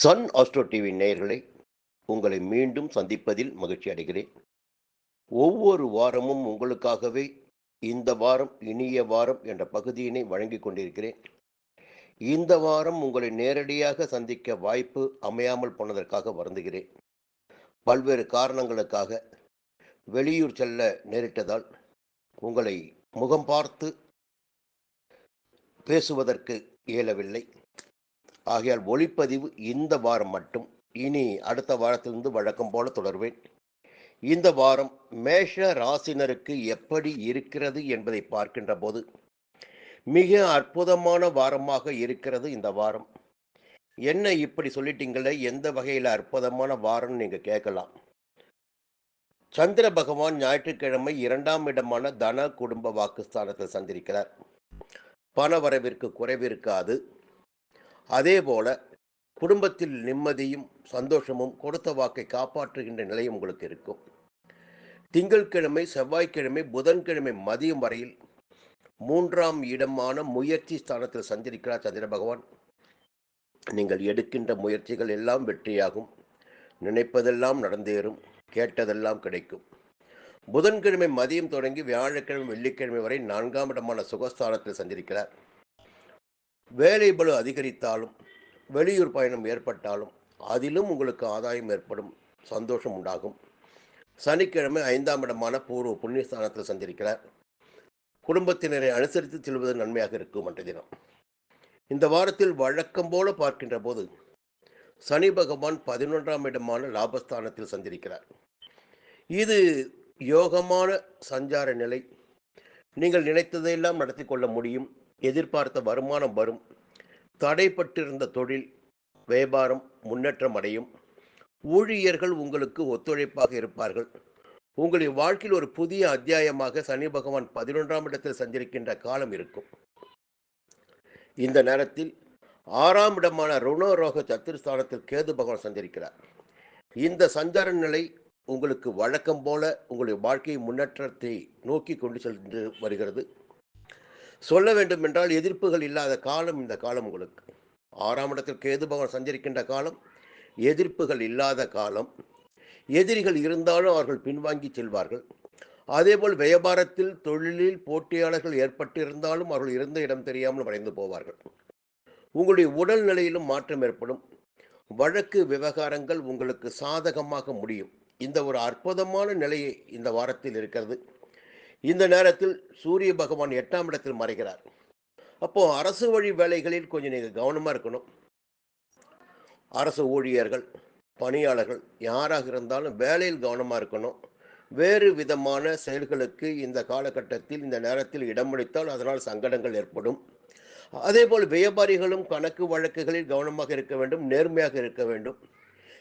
Sun astro TV நேயர்களே, உங்களை மீண்டும் சந்திப்பதில் மகிழ்ச்சி அடைகிறேன். ஒவ்வொரு வாரமும் உங்களுக்காகவே இந்த வாரம் இனிய வாரம் என்ற பகுதியினை வழங்கிக் கொண்டிருக்கிறேன். இந்த வாரம் உங்களை நேரடியாக சந்திக்க வாய்ப்பு அமையாமல் போனதற்காக வருந்துகிறேன். பல்வேறு காரணங்களுக்காக வெளியூர் செல்ல நேரிட்டதால் உங்களை முகம் பார்த்து பேசுவதற்கு இயலவில்லை. ஆகையால் ஒளிப்பதிவு இந்த வாரம் மட்டும், இனி அடுத்த வாரத்திலிருந்து வழக்கம் போல தொடர்வேன். இந்த வாரம் மேஷ ராசினருக்கு எப்படி இருக்கிறது என்பதை பார்க்கின்ற போது மிக அற்புதமான வாரமாக இருக்கிறது இந்த வாரம். என்ன இப்படி சொல்லிட்டீங்களே, எந்த வகையில் அற்புதமான வாரம்னு நீங்க கேட்கலாம். சந்திர பகவான் ஞாயிற்றுக்கிழமை 2ஆம் இடமான தன குடும்ப வாக்குஸ்தானத்தில் சந்திருக்கிறார். பண வரவிற்கு குறைவிருக்காது. அதேபோல குடும்பத்தில் நிம்மதியும் சந்தோஷமும் கொடுத்த வாக்கை காப்பாற்றுகின்ற நிலையும் உங்களுக்கு இருக்கும். திங்கட்கிழமை, செவ்வாய்க்கிழமை, புதன்கிழமை மதியம் வரையில் 3ஆம் இடமான முயற்சி ஸ்தானத்தில் சஞ்சரிக்கிறார் சந்திர பகவான். நீங்கள் எடுக்கின்ற முயற்சிகள் எல்லாம் வெற்றியாகும். நினைப்பதெல்லாம் நடந்தேறும். கேட்டதெல்லாம் கிடைக்கும். புதன்கிழமை மதியம் தொடங்கி வியாழக்கிழமை, வெள்ளிக்கிழமை வரை 4ஆம் இடமான சுகஸ்தானத்தில் சஞ்சரிக்கிறார். வேலை பளு அதிகரித்தாலும், வெளியூர் பயணம் ஏற்பட்டாலும் அதிலும் உங்களுக்கு ஆதாயம் ஏற்படும், சந்தோஷம் உண்டாகும். சனிக்கிழமை 5ஆம் இடமான பூர்வ புண்ணியஸ்தானத்தில் சஞ்சரிக்கிறார். குடும்பத்தினரை அனுசரித்து செல்வது நன்மையாக இருக்கும் அன்றைய தினம். இந்த வாரத்தில் வழக்கம் போல பார்க்கின்ற போது சனி பகவான் 11ஆம் இடமான லாபஸ்தானத்தில் சஞ்சரிக்கிறார். இது யோகமான சஞ்சார நிலை. நீங்கள் நினைத்ததையெல்லாம் நடத்தி கொள்ள முடியும். எதிர்பார்த்த வருமானம் வரும். தடைப்பட்டிருந்த தொழில் வியாபாரம் முன்னேற்றம் அடையும். ஊழியர்கள் உங்களுக்கு ஒத்துழைப்பாக இருப்பார்கள். உங்களுடைய வாழ்க்கையில் ஒரு புதிய அத்தியாயமாக சனி பகவான் 11ஆம் இடத்தில் சஞ்சரிக்கின்ற காலம் இருக்கும். இந்த நேரத்தில் 6ஆம் இடமான ருணரோக சத்துருஸ்தானத்தில் கேது பகவான் சஞ்சரிக்கிறார். இந்த சஞ்சார நிலை உங்களுக்கு வழக்கம் போல உங்களுடைய வாழ்க்கை முன்னேற்றத்தை நோக்கி கொண்டு சென்று வருகிறது. சொல்ல வேண்டும் என்றால் எதிர்ப்புகள் இல்லாத காலம் இந்த காலம் உங்களுக்கு. 6ஆம் இடத்தில் கேது பகவான் சஞ்சரிக்கின்ற காலம் எதிர்ப்புகள் இல்லாத காலம். எதிரிகள் இருந்தாலும் அவர்கள் பின்வாங்கி செல்வார்கள். அதேபோல் வியாபாரத்தில் தொழிலில் போட்டியாளர்கள் ஏற்பட்டிருந்தாலும் அவர்கள் இருந்த இடம் தெரியாமல் மறைந்து போவார்கள். உங்களுடைய உடல் நிலையிலும் மாற்றம் ஏற்படும். வழக்கு விவகாரங்கள் உங்களுக்கு சாதகமாக முடியும். இந்த ஒரு அற்புதமான நிலையை இந்த வாரத்தில் இருக்கிறது. இந்த நேரத்தில் சூரிய பகவான் 8ஆம் இடத்தில் மறைகிறார். அப்போ அரசு வழி வேலைகளில் கொஞ்சம் நீங்கள் கவனமாக இருக்கணும். அரசு ஊழியர்கள், பணியாளர்கள் யாராக இருந்தாலும் வேலையில் கவனமாக இருக்கணும். வேறு விதமான செயல்களுக்கு இந்த காலகட்டத்தில் இந்த நேரத்தில் இடமளித்தால் அதனால் சங்கடங்கள் ஏற்படும். அதேபோல் வியாபாரிகளும் கணக்கு வழக்குகளில் கவனமாக இருக்க வேண்டும், நேர்மையாக இருக்க வேண்டும்.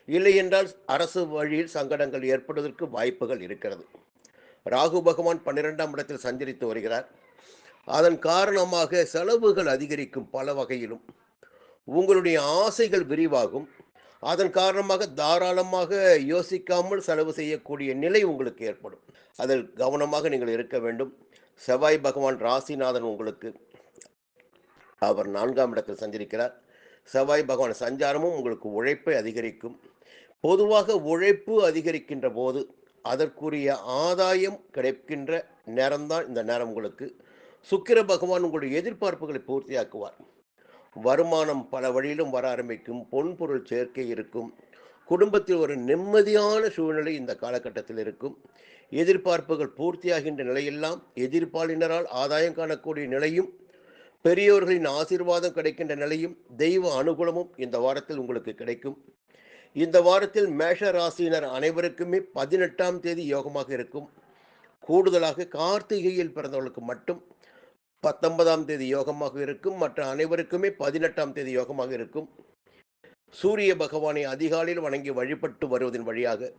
இல்லை என்றால் அரசு வழியில் சங்கடங்கள் ஏற்படுவதற்கு வாய்ப்புகள் இருக்கிறது. ராகு பகவான் 12ஆம் இடத்தில் சஞ்சரித்து வருகிறார். அதன் காரணமாக செலவுகள் அதிகரிக்கும். பல வகையிலும் உங்களுடைய ஆசைகள் விரிவாகும். அதன் காரணமாக தாராளமாக யோசிக்காமல் செலவு செய்யக்கூடிய நிலை உங்களுக்கு ஏற்படும். அதில் கவனமாக நீங்கள் இருக்க வேண்டும். செவ்வாய் பகவான் ராசிநாதன் உங்களுக்கு, அவர் 4ஆம் இடத்தில் சஞ்சரிக்கிறார். செவ்வாய் பகவான் சஞ்சாரமும் உங்களுக்கு உழைப்பை அதிகரிக்கும். பொதுவாக உழைப்பு அதிகரிக்கின்ற போது அதற்குரிய ஆதாயம் கிடைக்கின்ற நேரம்தான் இந்த நேரம் உங்களுக்கு. சுக்கிர பகவான் உங்களுடைய எதிர்பார்ப்புகளை பூர்த்தியாக்குவார். வருமானம் பல வழியிலும் வர ஆரம்பிக்கும். பொன்பொருள் சேர்க்கை இருக்கும். குடும்பத்தில் ஒரு நிம்மதியான சூழ்நிலை இந்த காலகட்டத்தில் இருக்கும். எதிர்பார்ப்புகள் பூர்த்தியாகின்ற நிலையெல்லாம் எதிர்ப்பாளினரால் ஆதாயம் காணக்கூடிய நிலையும், பெரியோர்களின் ஆசீர்வாதம் கிடைக்கின்ற நிலையும், தெய்வ அனுகூலமும் இந்த வாரத்தில் உங்களுக்கு கிடைக்கும். இந்த வாரத்தில் மேஷ ராசியினர் அனைவருக்குமே 18ஆம் தேதி யோகமாக இருக்கும். கூடுதலாக கார்த்திகையில் பிறந்தவர்களுக்கு மட்டும் 19ஆம் தேதி யோகமாக இருக்கும். மற்ற அனைவருக்குமே 18ஆம் தேதி யோகமாக இருக்கும். சூரிய பகவானை அதிகாலையில் வணங்கி வழிபட்டு வருவதன் வழியாக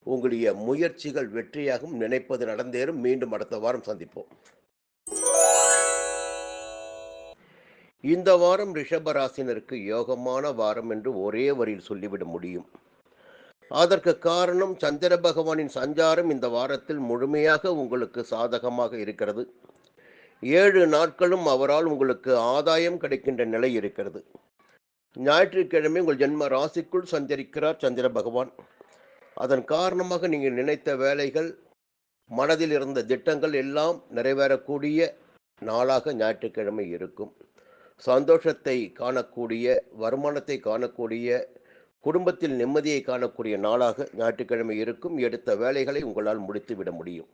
உங்களுடைய முயற்சிகள் வெற்றியாகும். நினைப்பது நடந்தேறும். மீண்டும் அடுத்த வாரம் சந்திப்போம். இந்த வாரம் ரிஷப ராசினருக்கு யோகமான வாரம் என்று ஒரே வரியில் சொல்லிவிட முடியும். அதற்கு காரணம் சந்திர பகவானின் சஞ்சாரம் இந்த வாரத்தில் முழுமையாக உங்களுக்கு சாதகமாக இருக்கிறது. 7 நாட்களும் அவரால் உங்களுக்கு ஆதாயம் கிடைக்கின்ற நிலை இருக்கிறது. ஞாயிற்றுக்கிழமை உங்கள் ஜென்ம ராசிக்குள் சஞ்சரிக்கிறார் சந்திர பகவான். அதன் காரணமாக நீங்கள் நினைத்த வேலைகள், மனதில் இருந்த திட்டங்கள் எல்லாம் நிறைவேறக்கூடிய நாளாக ஞாயிற்றுக்கிழமை இருக்கும். சந்தோஷத்தை காணக்கூடிய, வருமானத்தை காணக்கூடிய, குடும்பத்தில் நிம்மதியை காணக்கூடிய நாளாக ஞாயிற்றுக்கிழமை இருக்கும். எடுத்த வேலைகளை உங்களால் முடித்துவிட முடியும்.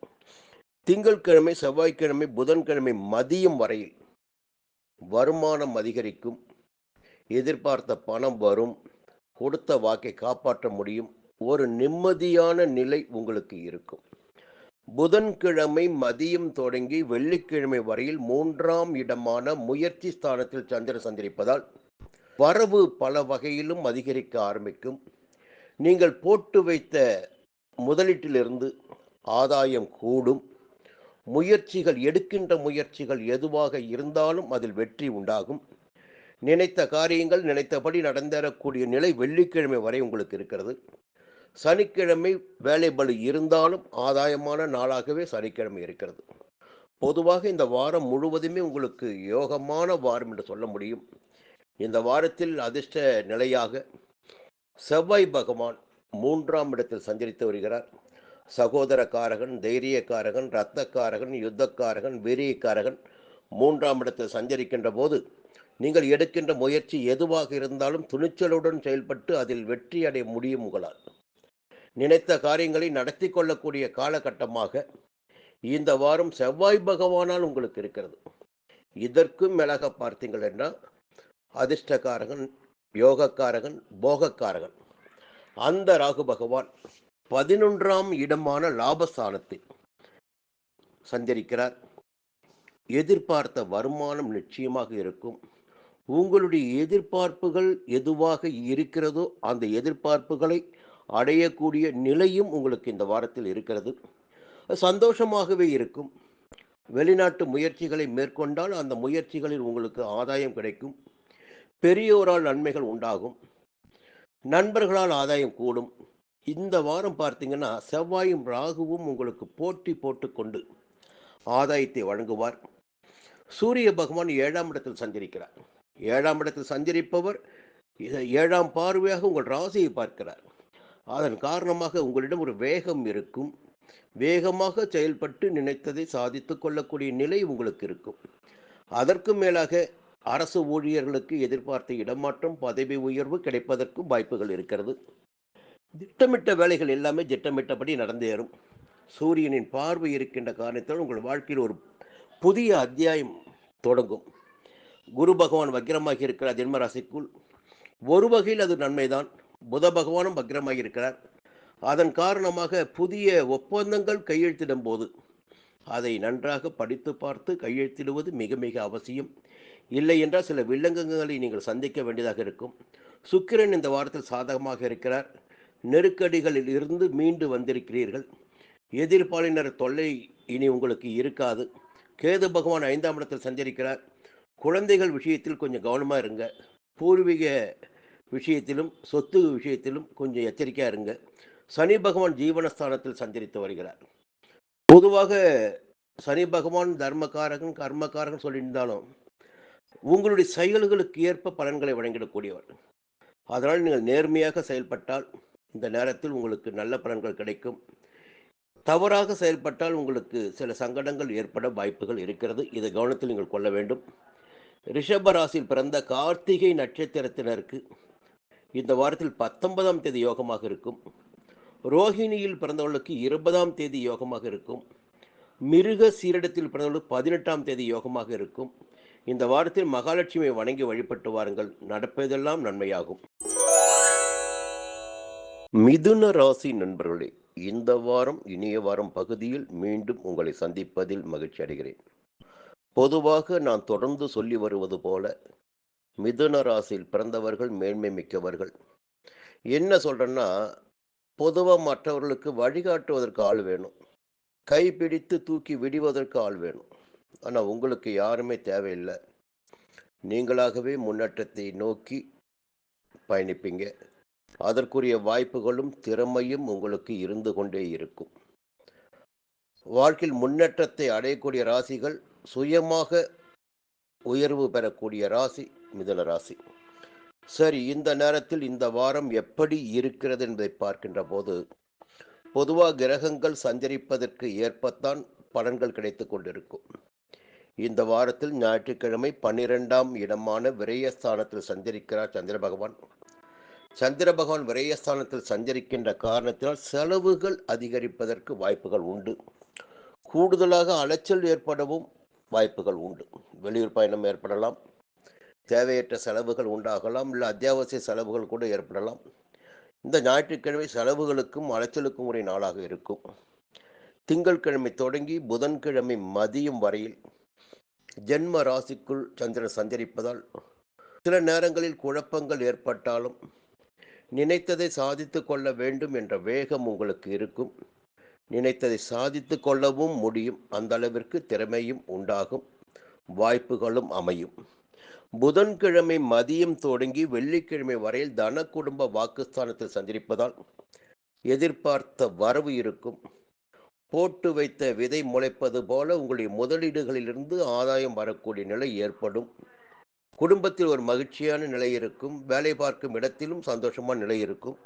திங்கட்கிழமை, செவ்வாய்க்கிழமை, புதன்கிழமை மதியம் வரையில் வருமானம் அதிகரிக்கும். எதிர்பார்த்த பணம் வரும். கொடுத்த வாக்கை காப்பாற்ற முடியும். ஒரு நிம்மதியான நிலை உங்களுக்கு இருக்கும். புதன்கிழமை மதியம் தொடங்கி வெள்ளிக்கிழமை வரையில் 3ஆம் இடமான முயற்சி ஸ்தானத்தில் சந்திரன் சஞ்சரிப்பதால் வரவு பல வகையிலும் அதிகரிக்க ஆரம்பிக்கும். நீங்கள் போட்டு வைத்த முதலீட்டிலிருந்து ஆதாயம் கூடும். எடுக்கின்ற முயற்சிகள் எதுவாக இருந்தாலும் அதில் வெற்றி உண்டாகும். நினைத்த காரியங்கள் நினைத்தபடி நடந்தேறக்கூடிய நிலை வெள்ளிக்கிழமை வரை உங்களுக்கு இருக்கிறது. சனிக்கிழமை வேலை பளு இருந்தாலும் ஆதாயமான நாளாகவே சனிக்கிழமை இருக்கிறது. பொதுவாக இந்த வாரம் முழுவதுமே உங்களுக்கு யோகமான வாரம் என்று சொல்ல முடியும். இந்த வாரத்தில் அதிர்ஷ்ட நிலையாக செவ்வாய் பகவான் 3ஆம் இடத்தில் சஞ்சரித்து வருகிறார். சகோதரக்காரகன், தைரியக்காரகன், இரத்தக்காரகன், யுத்தக்காரகன், வீரியக்காரகன் 3ஆம் இடத்தில் சஞ்சரிக்கின்ற போது நீங்கள் எடுக்கின்ற முயற்சி எதுவாக இருந்தாலும் துணிச்சலுடன் செயல்பட்டு அதில் வெற்றி அடைய முடியும். உங்களால் நினைத்த காரியங்களை நடத்தி கொள்ளக்கூடிய காலகட்டமாக இந்த வாரம் செவ்வாய் பகவானால் உங்களுக்கு இருக்கிறது. இதற்கும் மேலாக பார்த்தீங்கள் என்றால் அதிர்ஷ்டக்காரகன், யோகக்காரகன், போகக்காரகன் அந்த ராகு பகவான் 11ஆம் இடமான லாபஸ்தானத்தில் சஞ்சரிக்கிறார். எதிர்பார்த்த வருமானம் நிச்சயமாக இருக்கும். உங்களுடைய எதிர்பார்ப்புகள் எதுவாக இருக்கிறதோ அந்த எதிர்பார்ப்புகளை அடையக்கூடிய நிலையும் உங்களுக்கு இந்த வாரத்தில் இருக்கிறது. சந்தோஷமாகவே இருக்கும். வெளிநாட்டு முயற்சிகளை மேற்கொண்டால் அந்த முயற்சிகளில் உங்களுக்கு ஆதாயம் கிடைக்கும். பெரியோரால் நன்மைகள் உண்டாகும். நண்பர்களால் ஆதாயம் கூடும். இந்த வாரம் பார்த்தீங்கன்னா செவ்வாயும் ராகுவும் உங்களுக்கு போட்டி போட்டுக்கொண்டு ஆதாயத்தை வழங்குவார். சூரிய பகவான் 7ஆம் இடத்தில் சஞ்சரிக்கிறார். 7ஆம் இடத்தில் சஞ்சரிப்பவர் 7ஆம் பார்வையாக உங்கள் ராசியை பார்க்கிறார். அதன் காரணமாக உங்களிடம் ஒரு வேகம் இருக்கும். வேகமாக செயல்பட்டு நினைத்ததை சாதித்து கொள்ளக்கூடிய நிலை உங்களுக்கு இருக்கும். அதற்கு மேலாக அரசு ஊழியர்களுக்கு எதிர்பார்த்த இடமாற்றம், பதவி உயர்வு கிடைப்பதற்கும் வாய்ப்புகள் இருக்கிறது. திட்டமிட்ட வேலைகள் எல்லாமே திட்டமிட்டபடி நடந்தேறும். சூரியனின் பார்வை இருக்கின்ற காரணத்தால் உங்கள் வாழ்க்கையில் ஒரு புதிய அத்தியாயம் தொடங்கும். குரு பகவான் வக்ரமாகி இருக்கிறார் ஜென்மராசிக்குள். ஒரு வகையில் அது நன்மைதான். புத பகவானும் வக்ரமாகி இருக்கிறார். அதன் காரணமாக புதிய ஒப்பந்தங்கள் கையெழுத்திடும் போது அதை நன்றாக படித்து பார்த்து கையெழுத்திடுவது மிக மிக அவசியம். இல்லை என்றால் சில வில்லங்கங்களை நீங்கள் சந்திக்க வேண்டியதாக இருக்கும். சுக்கிரன் இந்த வாரத்தில் சாதகமாக இருக்கிறார். நெருக்கடிகளில் இருந்து மீண்டு வந்திருக்கிறீர்கள். எதிர்ப்பாளினர் தொல்லை இனி உங்களுக்கு இருக்காது. கேது பகவான் 5ஆம் இடத்தில் சஞ்சரிக்கிறார். குழந்தைகள் விஷயத்தில் கொஞ்சம் கவனமாக இருங்க. பூர்வீக விஷயத்திலும் சொத்து விஷயத்திலும் கொஞ்சம் எச்சரிக்கையாக இருங்க. சனி பகவான் ஜீவனஸ்தானத்தில் சஞ்சரித்து வருகிறார். பொதுவாக சனி பகவான் தர்மகாரகன், கர்மகாரகன் சொல்லியிருந்தாலும் உங்களுடைய செயல்களுக்கு ஏற்ப பலன்களை வழங்கிடக்கூடியவர். அதனால் நீங்கள் நேர்மையாக செயல்பட்டால் இந்த நேரத்தில் உங்களுக்கு நல்ல பலன்கள் கிடைக்கும். தவறாக செயல்பட்டால் உங்களுக்கு சில சங்கடங்கள் ஏற்பட வாய்ப்புகள் இருக்கிறது. இதை கவனத்தில் நீங்கள் கொள்ள வேண்டும். ரிஷப ராசியில் பிறந்த கார்த்திகை நட்சத்திரத்தினருக்கு இந்த வாரத்தில் 19ஆம் தேதி யோகமாக இருக்கும். ரோஹிணியில் பிறந்தவர்களுக்கு 20ஆம் தேதி யோகமாக இருக்கும். மிருக சீரிடத்தில் பிறந்தவர்களுக்கு 18ஆம் தேதி யோகமாக இருக்கும். இந்த வாரத்தில் மகாலட்சுமியை வணங்கி வழிபட்டு வாருங்கள். நடப்பதெல்லாம் நன்மையாகும். மிதுன ராசி நண்பர்களே, இந்த வாரம் இனிய வாரம் பகுதியில் மீண்டும் உங்களை சந்திப்பதில் மகிழ்ச்சி அடைகிறேன். பொதுவாக நான் தொடர்ந்து சொல்லி வருவது போல மிதுன ராசியில் பிறந்தவர்கள் மேன்மை மிக்கவர்கள். என்ன சொல்கிறேன்னா, பொதுவாக மற்றவர்களுக்கு வழிகாட்டுவதற்கு ஆள் வேணும். கைப்பிடித்து தூக்கி விடுவதற்கு ஆள் வேணும். ஆனால் உங்களுக்கு யாருமே தேவையில்லை. நீங்களாகவே முன்னேற்றத்தை நோக்கி பயணிப்பீங்க. அதற்குரிய வாய்ப்புகளும் திறமையும் உங்களுக்கு இருந்து கொண்டே இருக்கும். வாழ்க்கையில் முன்னேற்றத்தை அடையக்கூடிய ராசிகள், சுயமாக உயர்வு பெறக்கூடிய ராசி மிதுன ராசி. சரி, இந்த நேரத்தில் இந்த வாரம் எப்படி இருக்கிறது என்பதை பார்க்கின்ற போது, பொதுவா கிரகங்கள் சஞ்சரிப்பதற்கு ஏற்பத்தான் பலன்கள் கிடைத்துக் கொண்டிருக்கும். இந்த வாரத்தில் ஞாயிற்றுக்கிழமை 12ஆம் இடமான விரயஸ்தானத்தில் சஞ்சரிக்கிறார் சந்திர பகவான். சந்திர பகவான் விரயஸ்தானத்தில் சஞ்சரிக்கின்ற காரணத்தினால் செலவுகள் அதிகரிப்பதற்கு வாய்ப்புகள் உண்டு. கூடுதலாக அலைச்சல் ஏற்படவும் வாய்ப்புகள் உண்டு. வெளியூர் பயணம் ஏற்படலாம், தேவையற்ற செலவுகள் உண்டாகலாம், இல்லை அத்தியாவசிய செலவுகள் கூட ஏற்படலாம். இந்த ஞாயிற்றுக்கிழமை செலவுகளுக்கும் அலைச்சலுக்கும் உரிய நாளாக இருக்கும். திங்கட்கிழமை தொடங்கி புதன்கிழமை மதியம் வரையில் ஜென்ம ராசிக்குள் சந்திரன் சஞ்சரிப்பதால் சில நேரங்களில் குழப்பங்கள் ஏற்பட்டாலும் நினைத்ததை சாதித்து கொள்ள வேண்டும் என்ற வேகம் உங்களுக்கு இருக்கும். நினைத்ததை சாதித்து கொள்ளவும் முடியும். அந்த அளவிற்கு திறமையும் உண்டாகும், வாய்ப்புகளும் அமையும். புதன்கிழமை மதியம் தொடங்கி வெள்ளிக்கிழமை வரையில் தன குடும்ப வாக்குஸ்தானத்தில் சஞ்சரிப்பதால் எதிர்பார்த்த வரவு இருக்கும். போட்டு வைத்த விதை முளைப்பது போல உங்களுடைய முதலீடுகளிலிருந்து ஆதாயம் வரக்கூடிய நிலை ஏற்படும். குடும்பத்தில் ஒரு மகிழ்ச்சியான நிலை இருக்கும். வேலை பார்க்கும் இடத்திலும் சந்தோஷமான நிலை இருக்கும்.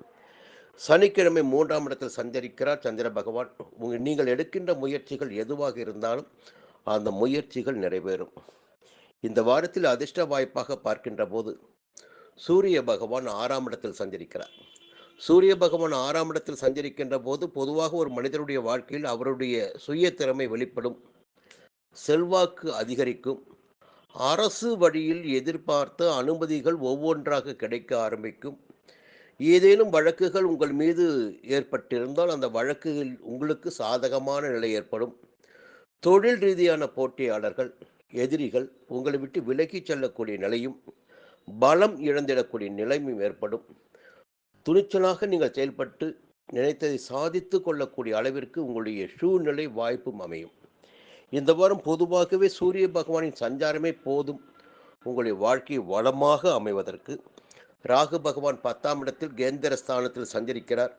சனிக்கிழமை 3ஆம் இடத்தில் சஞ்சரிக்கிறார் சந்திர பகவான். நீங்கள் எடுக்கின்ற முயற்சிகள் எதுவாக இருந்தாலும் அந்த முயற்சிகள் நிறைவேறும். இந்த வாரத்தில் அதிர்ஷ்ட வாய்ப்பாக பார்க்கின்ற போது சூரிய பகவான் 6ஆம் இடத்தில் சஞ்சரிக்கிறார். சூரிய பகவான் 6ஆம் இடத்தில் சஞ்சரிக்கின்ற போது பொதுவாக ஒரு மனிதனுடைய வாழ்க்கையில் அவருடைய சுய திறமை வெளிப்படும், செல்வாக்கு அதிகரிக்கும், அரசு வழியில் எதிர்பார்த்த அனுமதிகள் ஒவ்வொன்றாக கிடைக்க ஆரம்பிக்கும். ஏதேனும் வழக்குகள் உங்கள் மீது ஏற்பட்டிருந்தால் அந்த வழக்குகள் உங்களுக்கு சாதகமான நிலை ஏற்படும். தொழில் ரீதியான போட்டியாளர்கள், எதிரிகள் உங்களை விட்டு விலகிச் செல்லக்கூடிய நிலையும், பலம் இழந்திடக்கூடிய நிலையும் ஏற்படும். துணிச்சலாக நீங்கள் செயல்பட்டு நினைத்ததை சாதித்து கொள்ளக்கூடிய அளவிற்கு உங்களுடைய சூழ்நிலை வாய்ப்பும் அமையும். இந்த வாரம் பொதுவாகவே சூரிய பகவானின் சஞ்சாரமே போதும் உங்களுடைய வாழ்க்கை வளமாக அமைவதற்கு. ராகு பகவான் 10ஆம் இடத்தில் கேந்திர ஸ்தானத்தில் சஞ்சரிக்கிறார்.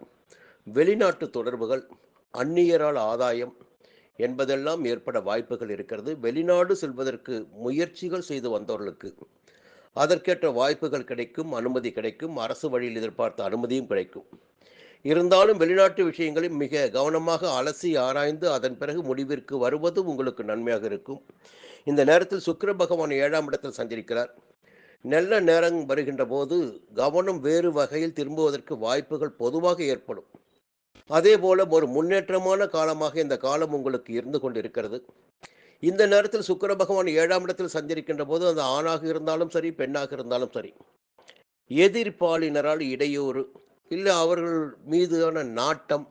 வெளிநாட்டு தொடர்புகள், அந்நியரால் ஆதாயம் என்பதெல்லாம் ஏற்பட வாய்ப்புகள் இருக்கிறது. வெளிநாடு செல்வதற்கு முயற்சிகள் செய்து வந்தவர்களுக்கு அதற்கேற்ற வாய்ப்புகள் கிடைக்கும், அனுமதி கிடைக்கும், அரசு வழியில் எதிர்பார்த்த அனுமதியும் கிடைக்கும். இருந்தாலும் வெளிநாட்டு விஷயங்களை மிக கவனமாக அலசி ஆராய்ந்து அதன் பிறகு முடிவிற்கு வருவது உங்களுக்கு நன்மையாக இருக்கும். இந்த நேரத்தில் சுக்கிர பகவான் 7ஆம் இடத்தில் சஞ்சரிக்கிறார். நல்ல நேரம் வருகின்ற போது கவனம் வேறு வகையில் திரும்புவதற்கு வாய்ப்புகள் பொதுவாக ஏற்படும். அதே போல ஒரு முன்னேற்றமான காலமாக இந்த காலம் உங்களுக்கு இருந்து கொண்டிருக்கிறது. இந்த நேரத்தில் சுக்கிர பகவான் 7ஆம் இடத்தில் சஞ்சரிக்கின்ற போது அது ஆணாக இருந்தாலும் சரி, பெண்ணாக இருந்தாலும் சரி, எதிர்ப்பாளினரால் இடையூறு, இல்லை அவர்கள் மீதான நாட்டம்,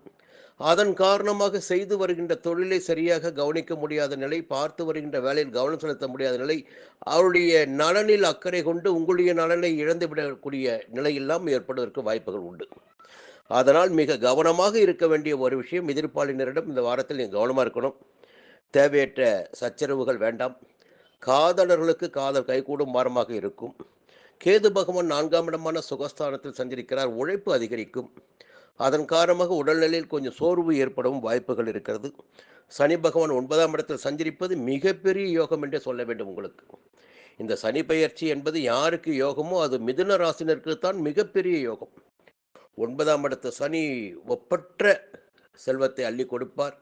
அதன் காரணமாக செய்து வருகின்ற தொழிலை சரியாக கவனிக்க முடியாத நிலை, பார்த்து வருகின்ற வேலையில் கவனம் செலுத்த முடியாத நிலை, அவருடைய நலனில் அக்கறை கொண்டு உங்களுடைய நலனை இழந்துவிடக்கூடிய நிலையெல்லாம் ஏற்படுவதற்கு வாய்ப்புகள் உண்டு. அதனால் மிக கவனமாக இருக்க வேண்டிய ஒரு விஷயம், எதிர்ப்பாளினரிடம் இந்த வாரத்தில் நீங்கள் கவனமாக இருக்கணும். தேவையற்ற சச்சரவுகள் வேண்டாம். காதலர்களுக்கு காதல் கைகூடும் வாரமாக இருக்கும். கேது பகவான் 4ஆம் இடமான சுகஸ்தானத்தில் சஞ்சரிக்கிறார். உழைப்பு அதிகரிக்கும். அதன் காரணமாக உடல்நிலையில் கொஞ்சம் சோர்வு ஏற்படவும் வாய்ப்புகள் இருக்கிறது. சனி பகவான் 9ஆம் இடத்தில் சஞ்சரிப்பது மிகப்பெரிய யோகம் என்றே சொல்ல வேண்டும் உங்களுக்கு. இந்த சனி பெயர்ச்சி என்பது யாருக்கு யோகமோ அது மிதுன ராசினருக்கு தான் மிகப்பெரிய யோகம். 9ஆம் இடத்து சனி ஒப்பற்ற செல்வத்தை அள்ளி கொடுப்பார்,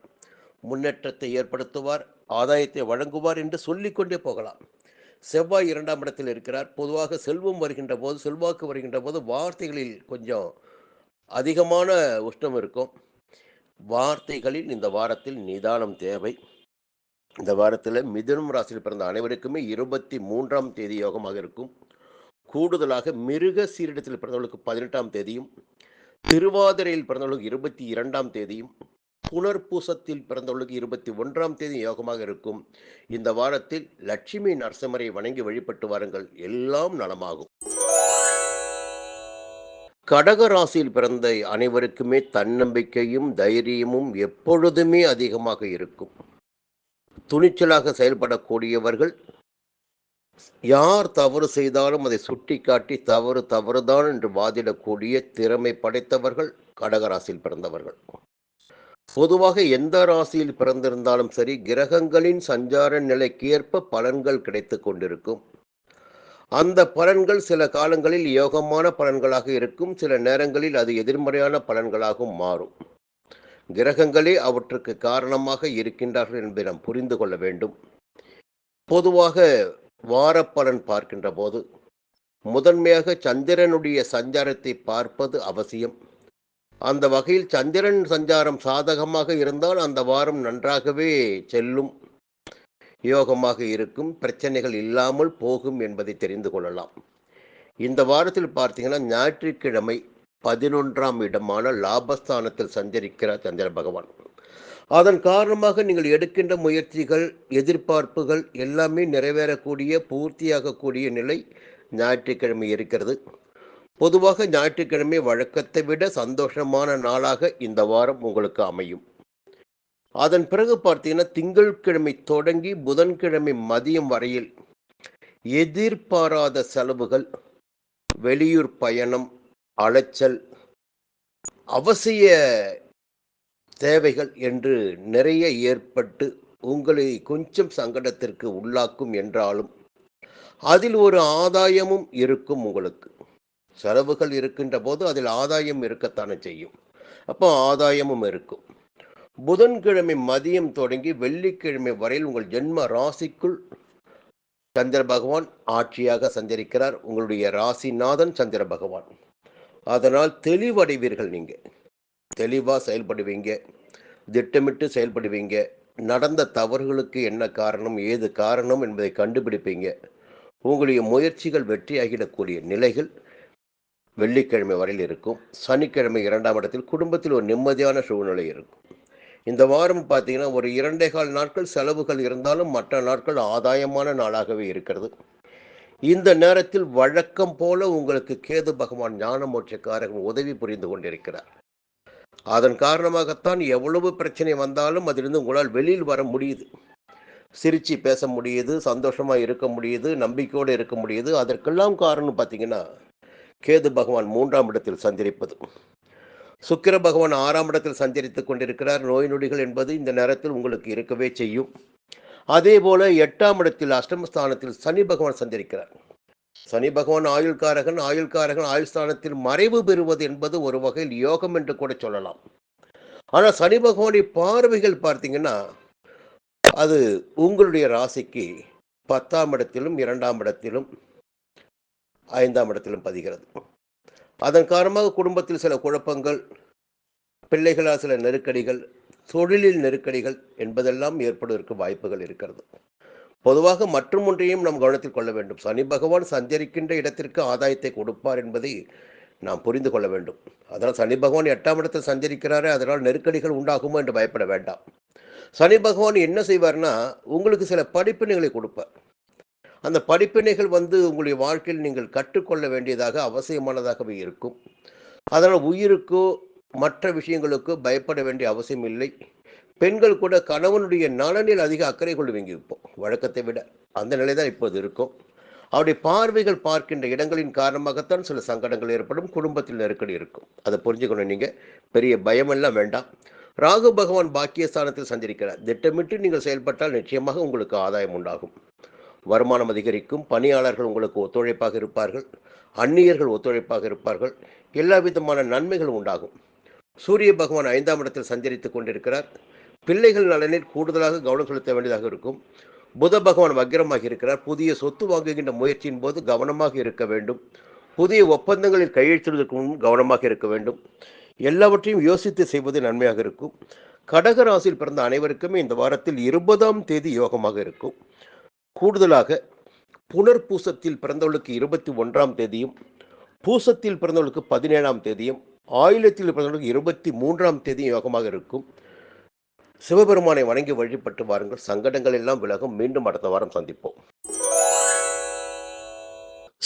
முன்னேற்றத்தை ஏற்படுத்துவார், ஆதாயத்தை வழங்குவார் என்று சொல்லிக்கொண்டே போகலாம். செவ்வாய் 2ஆம் இடத்தில் இருக்கிறார். பொதுவாக செல்வம் வருகின்ற போது, செல்வாக்கு வருகின்ற போது வார்த்தைகளில் கொஞ்சம் அதிகமான உஷ்ணம் இருக்கும். வார்த்தைகளில் இந்த வாரத்தில் நிதானம் தேவை. இந்த வாரத்தில் மிதுனம் ராசியில் பிறந்த அனைவருக்குமே 23ஆம் தேதி யோகமாக இருக்கும். கூடுதலாக மிருக சீரிடத்தில் பிறந்தவர்களுக்கு 18ஆம் தேதியும், திருவாதிரையில் பிறந்தவர்களுக்கு 22ஆம் தேதியும், புனர்பூசத்தில் பிறந்தவர்களுக்கு 21ஆம் தேதி யோகமாக இருக்கும். இந்த வாரத்தில் லட்சுமி நரசிம்மரை வணங்கி வழிபட்டு வாருங்கள், எல்லாம் நலமாகும். கடக ராசியில் பிறந்த அனைவருக்குமே தன்னம்பிக்கையும் தைரியமும் எப்பொழுதுமே அதிகமாக இருக்கும். துணிச்சலாக செயல்படக்கூடியவர்கள், யார் தவறு செய்தாலும் அதை சுட்டிக்காட்டி தவறு தவறுதான் என்று வாதிடக்கூடிய திறமை படைத்தவர்கள் கடகராசியில் பிறந்தவர்கள். பொதுவாக எந்த ராசியில் பிறந்திருந்தாலும் சரி, கிரகங்களின் சஞ்சார நிலைக்கேற்ப பலன்கள் கிடைத்து கொண்டிருக்கும். அந்த பலன்கள் சில காலங்களில் யோகமான பலன்களாக இருக்கும், சில நேரங்களில் அது எதிர்மறையான பலன்களாகவும் மாறும். கிரகங்களே அவற்றுக்கு காரணமாக இருக்கின்றார்கள் என்பதை நாம் புரிந்து கொள்ள வேண்டும். பொதுவாக வாரப்பலன் பார்க்கின்ற போது முதன்மையாக சந்திரனுடைய சஞ்சாரத்தை பார்ப்பது அவசியம். அந்த வகையில் சந்திரன் சஞ்சாரம் சாதகமாக இருந்தால் அந்த வாரம் நன்றாகவே செல்லும், யோகமாக இருக்கும், பிரச்சனைகள் இல்லாமல் போகும் என்பதை தெரிந்து கொள்ளலாம். இந்த வாரத்தில் பார்த்தீங்கன்னா ஞாயிற்றுக்கிழமை 11ஆம் இடமான லாபஸ்தானத்தில் சஞ்சரிக்கிறார் சந்திர பகவான். அதன் காரணமாக நீங்கள் எடுக்கின்ற முயற்சிகள், எதிர்பார்ப்புகள் எல்லாமே நிறைவேறக்கூடிய, பூர்த்தியாகக்கூடிய நிலை ஞாயிற்றுக்கிழமை இருக்கிறது. பொதுவாக ஞாயிற்றுக்கிழமை வழக்கத்தை விட சந்தோஷமான நாளாக இந்த வாரம் உங்களுக்கு அமையும். அதன் பிறகு பார்த்தீங்கன்னா திங்கட்கிழமை தொடங்கி புதன்கிழமை மதியம் வரையில் எதிர்பாராத செலவுகள், வெளியூர் பயணம், அலைச்சல், அவசிய தேவைகள் என்று நிறைய ஏற்பட்டு உங்களை கொஞ்சம் சங்கடத்திற்கு உள்ளாக்கும் என்றாலும் அதில் ஒரு ஆதாயமும் இருக்கும். உங்களுக்கு செலவுகள் இருக்கின்ற போது அதில் ஆதாயம் இருக்கத்தானே செய்யும். அப்போ ஆதாயமும் இருக்கும். புதன்கிழமை மதியம் தொடங்கி வெள்ளிக்கிழமை வரையில் உங்கள் ஜென்ம ராசிக்குள் சந்திர பகவான் ஆட்சியாக சஞ்சரிக்கிறார். உங்களுடைய ராசிநாதன் சந்திர பகவான். அதனால் தெளிவடைவீர்கள். நீங்கள் தெளிவாக செயல்படுவீங்க, திட்டமிட்டு செயல்படுவீங்க. நடந்த தவறுகளுக்கு என்ன காரணம், ஏது காரணம் என்பதை கண்டுபிடிப்பீங்க. உங்களுடைய முயற்சிகள் வெற்றியாகிடக்கூடிய நிலைகள் வெள்ளிக்கிழமை வரையில் இருக்கும். சனிக்கிழமை 2ஆம் இடத்தில் குடும்பத்தில் ஒரு நிம்மதியான சூழ்நிலை இருக்கும். இந்த வாரம் பார்த்தீங்கன்னா ஒரு 2.25 நாட்கள் செலவுகள் இருந்தாலும் மற்ற நாட்கள் ஆதாயமான நாளாகவே இருக்கிறது. இந்த நேரத்தில் வழக்கம் போல உங்களுக்கு கேது பகவான் ஞான மோட்சக்காரகன் உதவி புரிந்து கொண்டிருக்கிறார். அதன் காரணமாகத்தான் எவ்வளவு பிரச்சனை வந்தாலும் அதிலிருந்து உங்களால் வெளியில் வர முடியுது. சிரித்து பேச முடியுது, சந்தோஷமாக இருக்க முடியுது, நம்பிக்கையோடு இருக்க முடியுது. அதற்கெல்லாம் காரணம் பார்த்தீங்கன்னா கேது பகவான் 3ஆம் இடத்தில் சஞ்சரிப்பது. சுக்கிர பகவான் 6ஆம் இடத்தில் சஞ்சரித்துக் கொண்டிருக்கிறார். நோய் நொடிகள் என்பது இந்த நேரத்தில் உங்களுக்கு இருக்கவே செய்யும். அதே போல 8ஆம் இடத்தில் அஷ்டமஸ்தானத்தில் சனி பகவான் சஞ்சரிக்கிறார். சனி பகவான் ஆயுள்காரகன். ஆயுள் ஸ்தானத்தில் மறைவு பெறுவது என்பது ஒரு வகையில் யோகம் என்று கூட சொல்லலாம். ஆனால் சனி பகவானுடைய பார்வைகள் பார்த்தீங்கன்னா அது உங்களுடைய ராசிக்கு 10ஆம் இடத்திலும் 2ஆம் இடத்திலும் 5ஆம் இடத்திலும் பதிகிறது. அதன் காரணமாக குடும்பத்தில் சில குழப்பங்கள், பிள்ளைகளால் சில நெருக்கடிகள், தொழிலில் நெருக்கடிகள் என்பதெல்லாம் ஏற்படுவதற்கு வாய்ப்புகள் இருக்கிறது. பொதுவாக மற்றும் ஒன்றையும் நாம் கவனத்தில் கொள்ள வேண்டும். சனி பகவான் சஞ்சரிக்கின்ற இடத்திற்கு ஆதாயத்தை கொடுப்பார் என்பதை நாம் புரிந்து கொள்ள வேண்டும். அதனால் சனி பகவான் 8ஆம் இடத்தில் சஞ்சரிக்கிறாரே, அதனால் நெருக்கடிகள் உண்டாகுமோ என்று பயப்பட வேண்டாம். சனி பகவான் என்ன செய்வார்னா உங்களுக்கு சில படிப்பினைகளை கொடுப்பார். அந்த படிப்பினைகள் உங்களுடைய வாழ்க்கையில் நீங்கள் கற்றுக்கொள்ள வேண்டியதாக அவசியமானதாகவே இருக்கும். அதனால் உயிருக்கோ மற்ற விஷயங்களுக்கோ பயப்பட வேண்டிய அவசியம் இல்லை. பெண்கள் கூட கணவனுடைய நலனில் அதிக அக்கறை கொள்வீங்க. இப்போ வழக்கத்தை விட அந்த நிலை தான் இப்போது இருக்கும். அவருடைய பார்வைகள் பார்க்கின்ற இடங்களின் காரணமாகத்தான் சில சங்கடங்கள் ஏற்படும், குடும்பத்தில் நெருக்கடி இருக்கும். அதை புரிஞ்சுக்கணும். நீங்கள் பெரிய பயமெல்லாம் வேண்டாம். ராகு பகவான் பாக்கியஸ்தானத்தில் சஞ்சரிக்கிறார். திட்டமிட்டு நீங்கள் செயல்பட்டால் நிச்சயமாக உங்களுக்கு ஆதாயம் உண்டாகும், வருமானம் அதிகரிக்கும், பணியாளர்கள் உங்களுக்கு ஒத்துழைப்பாக இருப்பார்கள், அந்நியர்கள் ஒத்துழைப்பாக இருப்பார்கள், எல்லா விதமான நன்மைகளும் உண்டாகும். சூரிய பகவான் 5ஆம் இடத்தில் சஞ்சரித்துக் கொண்டிருக்கிறார். பிள்ளைகள் நலனில் கூடுதலாக கவனம் செலுத்த வேண்டியதாக இருக்கும். புத பகவான் வக்கிரமாக இருக்கிறார். புதிய சொத்து வாங்குகின்ற முயற்சியின் போது கவனமாக இருக்க வேண்டும். புதிய ஒப்பந்தங்களில் கையெழுத்திடுவதற்கு முன் கவனமாக இருக்க வேண்டும். எல்லாவற்றையும் யோசித்து செய்வது நன்மையாக இருக்கும். கடக ராசியில் பிறந்த அனைவருக்குமே இந்த வாரத்தில் 20ஆம் தேதி யோகமாக இருக்கும். கூடுதலாக புனர்பூசத்தில் பிறந்தவர்களுக்கு 21ஆம் தேதியும், பூசத்தில் பிறந்தவர்களுக்கு 17ஆம் தேதியும், ஆயிலத்தில் பிறந்தவர்களுக்கு 23ஆம் தேதியும் யோகமாக இருக்கும். சிவபெருமானை வணங்கி வழிபட்டு வாருங்கள். சங்கடங்கள் எல்லாம் விலகும். மீண்டும் அடுத்த வாரம் சந்திப்போம்.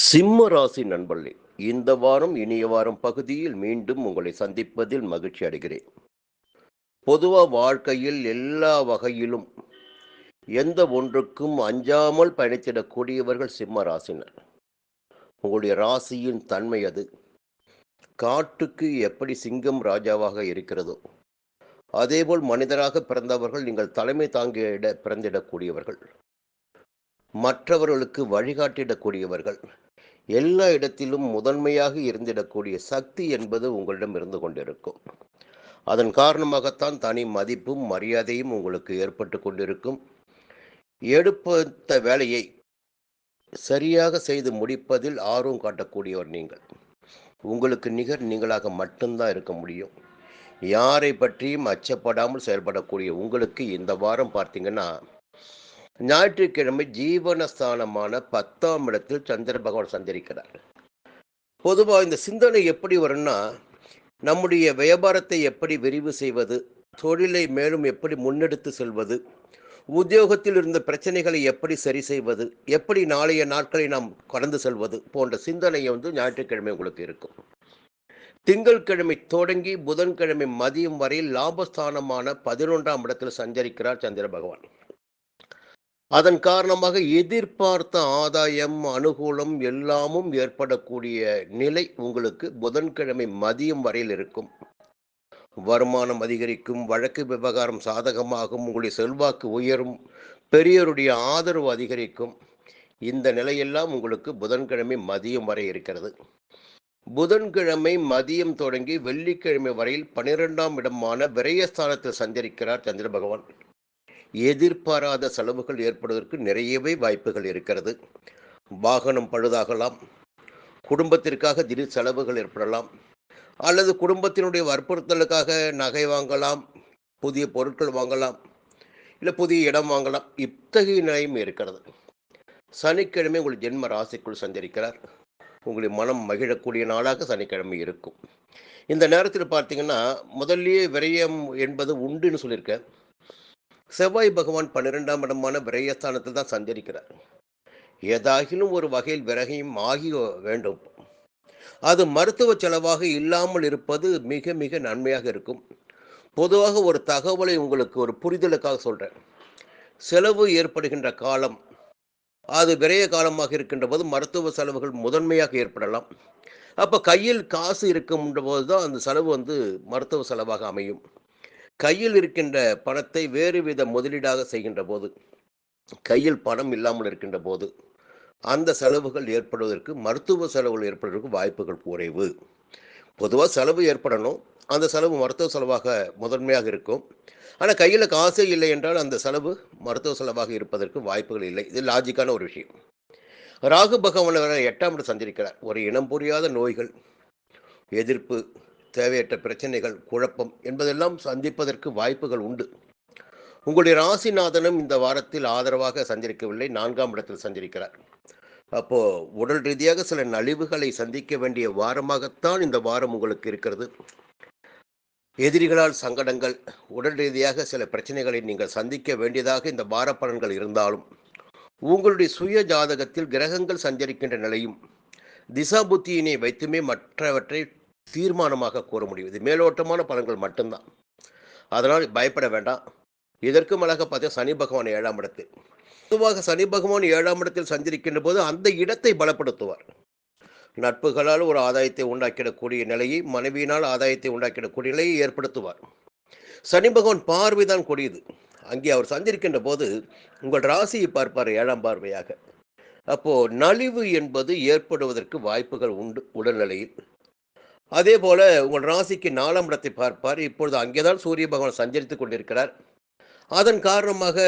சிம்ம ராசி நண்பர்களே, இந்த வாரம் இனிய வாரம் பகுதியில் மீண்டும் உங்களை சந்திப்பதில் மகிழ்ச்சி அடைகிறேன். பொதுவாக வாழ்க்கையில் எல்லா வகையிலும் எந்த ஒன்றுக்கும் அஞ்சாமல் பயணித்திடக்கூடியவர்கள் சிம்ம ராசினர். உங்களுடைய ராசியின் தன்மை அது. காட்டுக்கு எப்படி சிங்கம் ராஜாவாக இருக்கிறதோ அதேபோல் மனிதராக பிறந்தவர்கள் நீங்கள் தலைமை தாங்கிட பிறந்திடக்கூடியவர்கள். மற்றவர்களுக்கு வழிகாட்டிடக்கூடியவர்கள், எல்லா இடத்திலும் முதன்மையாக இருந்திடக்கூடிய சக்தி என்பது உங்களிடம் இருந்து கொண்டிருக்கும். அதன் காரணமாகத்தான் தனி மதிப்பும் மரியாதையும் உங்களுக்கு ஏற்பட்டு கொண்டிருக்கும். எடுத்த வேலையை சரியாக செய்து முடிப்பதில் ஆர்வம் காட்டக்கூடியவர் நீங்கள். உங்களுக்கு நிகர் நீங்களாக மட்டும்தான் இருக்க முடியும். யாரை பற்றியும் அச்சப்படாமல் செயல்படக்கூடிய உங்களுக்கு இந்த வாரம் பார்த்தீங்கன்னா, ஞாயிற்றுக்கிழமை ஜீவனஸ்தானமான 10ஆம் இடத்தில் சந்திர பகவான் சஞ்சரிக்கிறார். பொதுவாக இந்த சிந்தனை எப்படி வரும்னா, நம்முடைய வியாபாரத்தை எப்படி விரிவு செய்வது, தொழிலை மேலும் எப்படி முன்னெடுத்து செல்வது, உத்தியோகத்தில் இருந்த பிரச்சனைகளை எப்படி சரி செய்வது, எப்படி நாளைய நாட்களை நாம் கடந்து செல்வது போன்ற சிந்தனை ஞாயிற்றுக்கிழமை உங்களுக்கு இருக்கும். திங்கட்கிழமை தொடங்கி புதன்கிழமை மதியம் வரையில் லாபஸ்தானமான 11ஆம் இடத்தில் சஞ்சரிக்கிறார் சந்திர பகவான். அதன் காரணமாக எதிர்பார்த்த ஆதாயம், அனுகூலம் எல்லாமும் ஏற்படக்கூடிய நிலை உங்களுக்கு புதன்கிழமை மதியம் வரையில் இருக்கும். வருமானம் அதிகரிக்கும், வழக்கு விவகாரம் சாதகமாகும், உங்களுடைய செல்வாக்கு உயரும், பெரியோருடைய ஆதரவு அதிகரிக்கும். இந்த நிலையெல்லாம் உங்களுக்கு புதன்கிழமை மதியம் வரை இருக்கிறது. புதன்கிழமை மதியம் தொடங்கி வெள்ளிக்கிழமை வரையில் 12ஆம் இடமான விரயஸ்தானத்தில் சஞ்சரிக்கிறார் சந்திர பகவான். எதிர்பாராத செலவுகள் ஏற்படுவதற்கு நிறையவே வாய்ப்புகள் இருக்கிறது. வாகனம் பழுதாகலாம், குடும்பத்திற்காக திடீர் செலவுகள் ஏற்படலாம், அல்லது குடும்பத்தினுடைய வற்புறுத்தலுக்காக நகை வாங்கலாம், புதிய பொருட்கள் வாங்கலாம், இல்லை புதிய இடம் வாங்கலாம். இத்தகைய நிலையும் இருக்கிறது. சனிக்கிழமை உங்கள் ஜென்ம ராசிக்குள் சஞ்சரிக்கிறார். உங்களுடைய மனம் மகிழக்கூடிய நாளாக சனிக்கிழமை இருக்கும். இந்த நேரத்தில் பார்த்தீங்கன்னா, முதல்லயே விரயம் என்பது உண்டுன்னு சொல்லியிருக்கேன். செவ்வாய் பகவான் 12ஆம் இடமான விரயஸ்தானத்தில் தான் சஞ்சரிக்கிறார். ஏதாகிலும் ஒரு வகையில் விரயம் ஆகி வேண்டும். அது மருத்துவ செலவாக இல்லாமல் இருப்பது மிக மிக நன்மையாக இருக்கும். பொதுவாக ஒரு தகவலை உங்களுக்கு ஒரு புரிதலுக்காக சொல்கிறேன். செலவு ஏற்படுகின்ற காலம் அது விரைய காலமாக இருக்கின்ற போது மருத்துவ செலவுகள் முதன்மையாக ஏற்படலாம். அப்போ கையில் காசு இருக்கும்ன்ற போது தான் அந்த செலவு மருத்துவ செலவாக அமையும். கையில் இருக்கின்ற பணத்தை வேறு வித முதலீடாக செய்கின்ற போது, கையில் பணம் இல்லாமல் இருக்கின்ற போது அந்த செலவுகள் ஏற்படுவதற்கு, மருத்துவ செலவுகள் ஏற்படுவதற்கு வாய்ப்புகள் குறைவு. பொதுவாக செலவு ஏற்படணும், அந்த செலவு மருத்துவ செலவாக முதன்மையாக இருக்கும். ஆனால் கையில் காசே இல்லை என்றால் அந்த செலவு மருத்துவ செலவாக இருப்பதற்கு வாய்ப்புகள் இல்லை. இது லாஜிக்கான ஒரு விஷயம். ராகு பகவான் 8ஆம் இடம் சஞ்சரிக்கிறார். ஒரு இனம் புரியாத நோய்கள், எதிர்ப்பு, தேவையற்ற பிரச்சனைகள், குழப்பம் என்பதெல்லாம் சந்திப்பதற்கு வாய்ப்புகள் உண்டு. உங்களுடைய ராசிநாதனும் இந்த வாரத்தில் ஆதரவாக சஞ்சரிக்கவில்லை, 4ஆம் இடத்தில் சஞ்சரிக்கிறார். அப்போ உடல் ரீதியாக சில நலிவுகளை சந்திக்க வேண்டிய வாரமாகத்தான் இந்த வாரம் உங்களுக்கு இருக்கிறது. எதிரிகளால் சங்கடங்கள், உடல் ரீதியாக சில பிரச்சனைகளை நீங்கள் சந்திக்க வேண்டியதாக இந்த வார பலன்கள் இருந்தாலும், உங்களுடைய சுய ஜாதகத்தில் கிரகங்கள் சஞ்சரிக்கின்ற நிலையும் திசா புத்தியினை வைத்துமே மற்றவற்றை தீர்மானமாக கூற முடியும். இது மேலோட்டமான பலன்கள் மட்டும்தான். அதனால் பயப்பட வேண்டாம். இதற்கு மேலாக பார்த்தா சனி பகவான் 7ஆம் இடத்தில், பொதுவாக சனி பகவான் 7ஆம் இடத்தில் சஞ்சரிக்கின்ற போது அந்த இடத்தை பலப்படுத்துவார். நட்புகளால் ஒரு ஆதாயத்தை உண்டாக்கிடக்கூடிய நிலையை, மனைவியினால் ஆதாயத்தை உண்டாக்கிடக்கூடிய நிலையை ஏற்படுத்துவார். சனி பகவான் பார்வைதான் கொடியது. அங்கே அவர் சஞ்சரிக்கின்ற போது உங்கள் ராசியை பார்ப்பார் 7ஆம் பார்வையாக. அப்போ நலிவு என்பது ஏற்படுவதற்கு வாய்ப்புகள் உண்டு உடல்நிலையில். அதே போல உங்கள் ராசிக்கு 4ஆம் இடத்தை பார்ப்பார். இப்பொழுது அங்கேதான் சூரிய பகவான் சஞ்சரித்துக் கொண்டிருக்கிறார். அதன் காரணமாக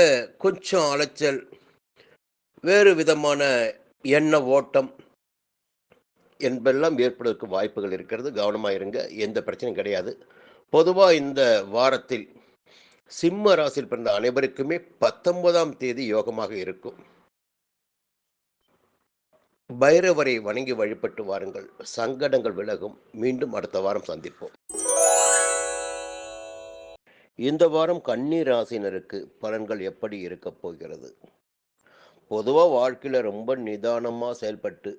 கொஞ்சம் அலைச்சல், வேறு விதமான எண்ண ஓட்டம் என்பெல்லாம் ஏற்படுவதற்கு வாய்ப்புகள் இருக்கிறது. கவனமாக இருங்க, எந்த பிரச்சனையும் கிடையாது. பொதுவாக இந்த வாரத்தில் சிம்ம ராசியில் பிறந்த அனைவருக்குமே 19ஆம் தேதி யோகமாக இருக்கும். பைரவரை வணங்கி வழிபட்டு வாருங்கள், சங்கடங்கள் விலகும். மீண்டும் அடுத்த வாரம் சந்திப்போம். இந்த வாரம் கன்னி ராசினருக்கு பலன்கள் எப்படி இருக்க போகிறது? பொதுவாக வாழ்க்கையில் ரொம்ப நிதானமாக செயல்பட்டு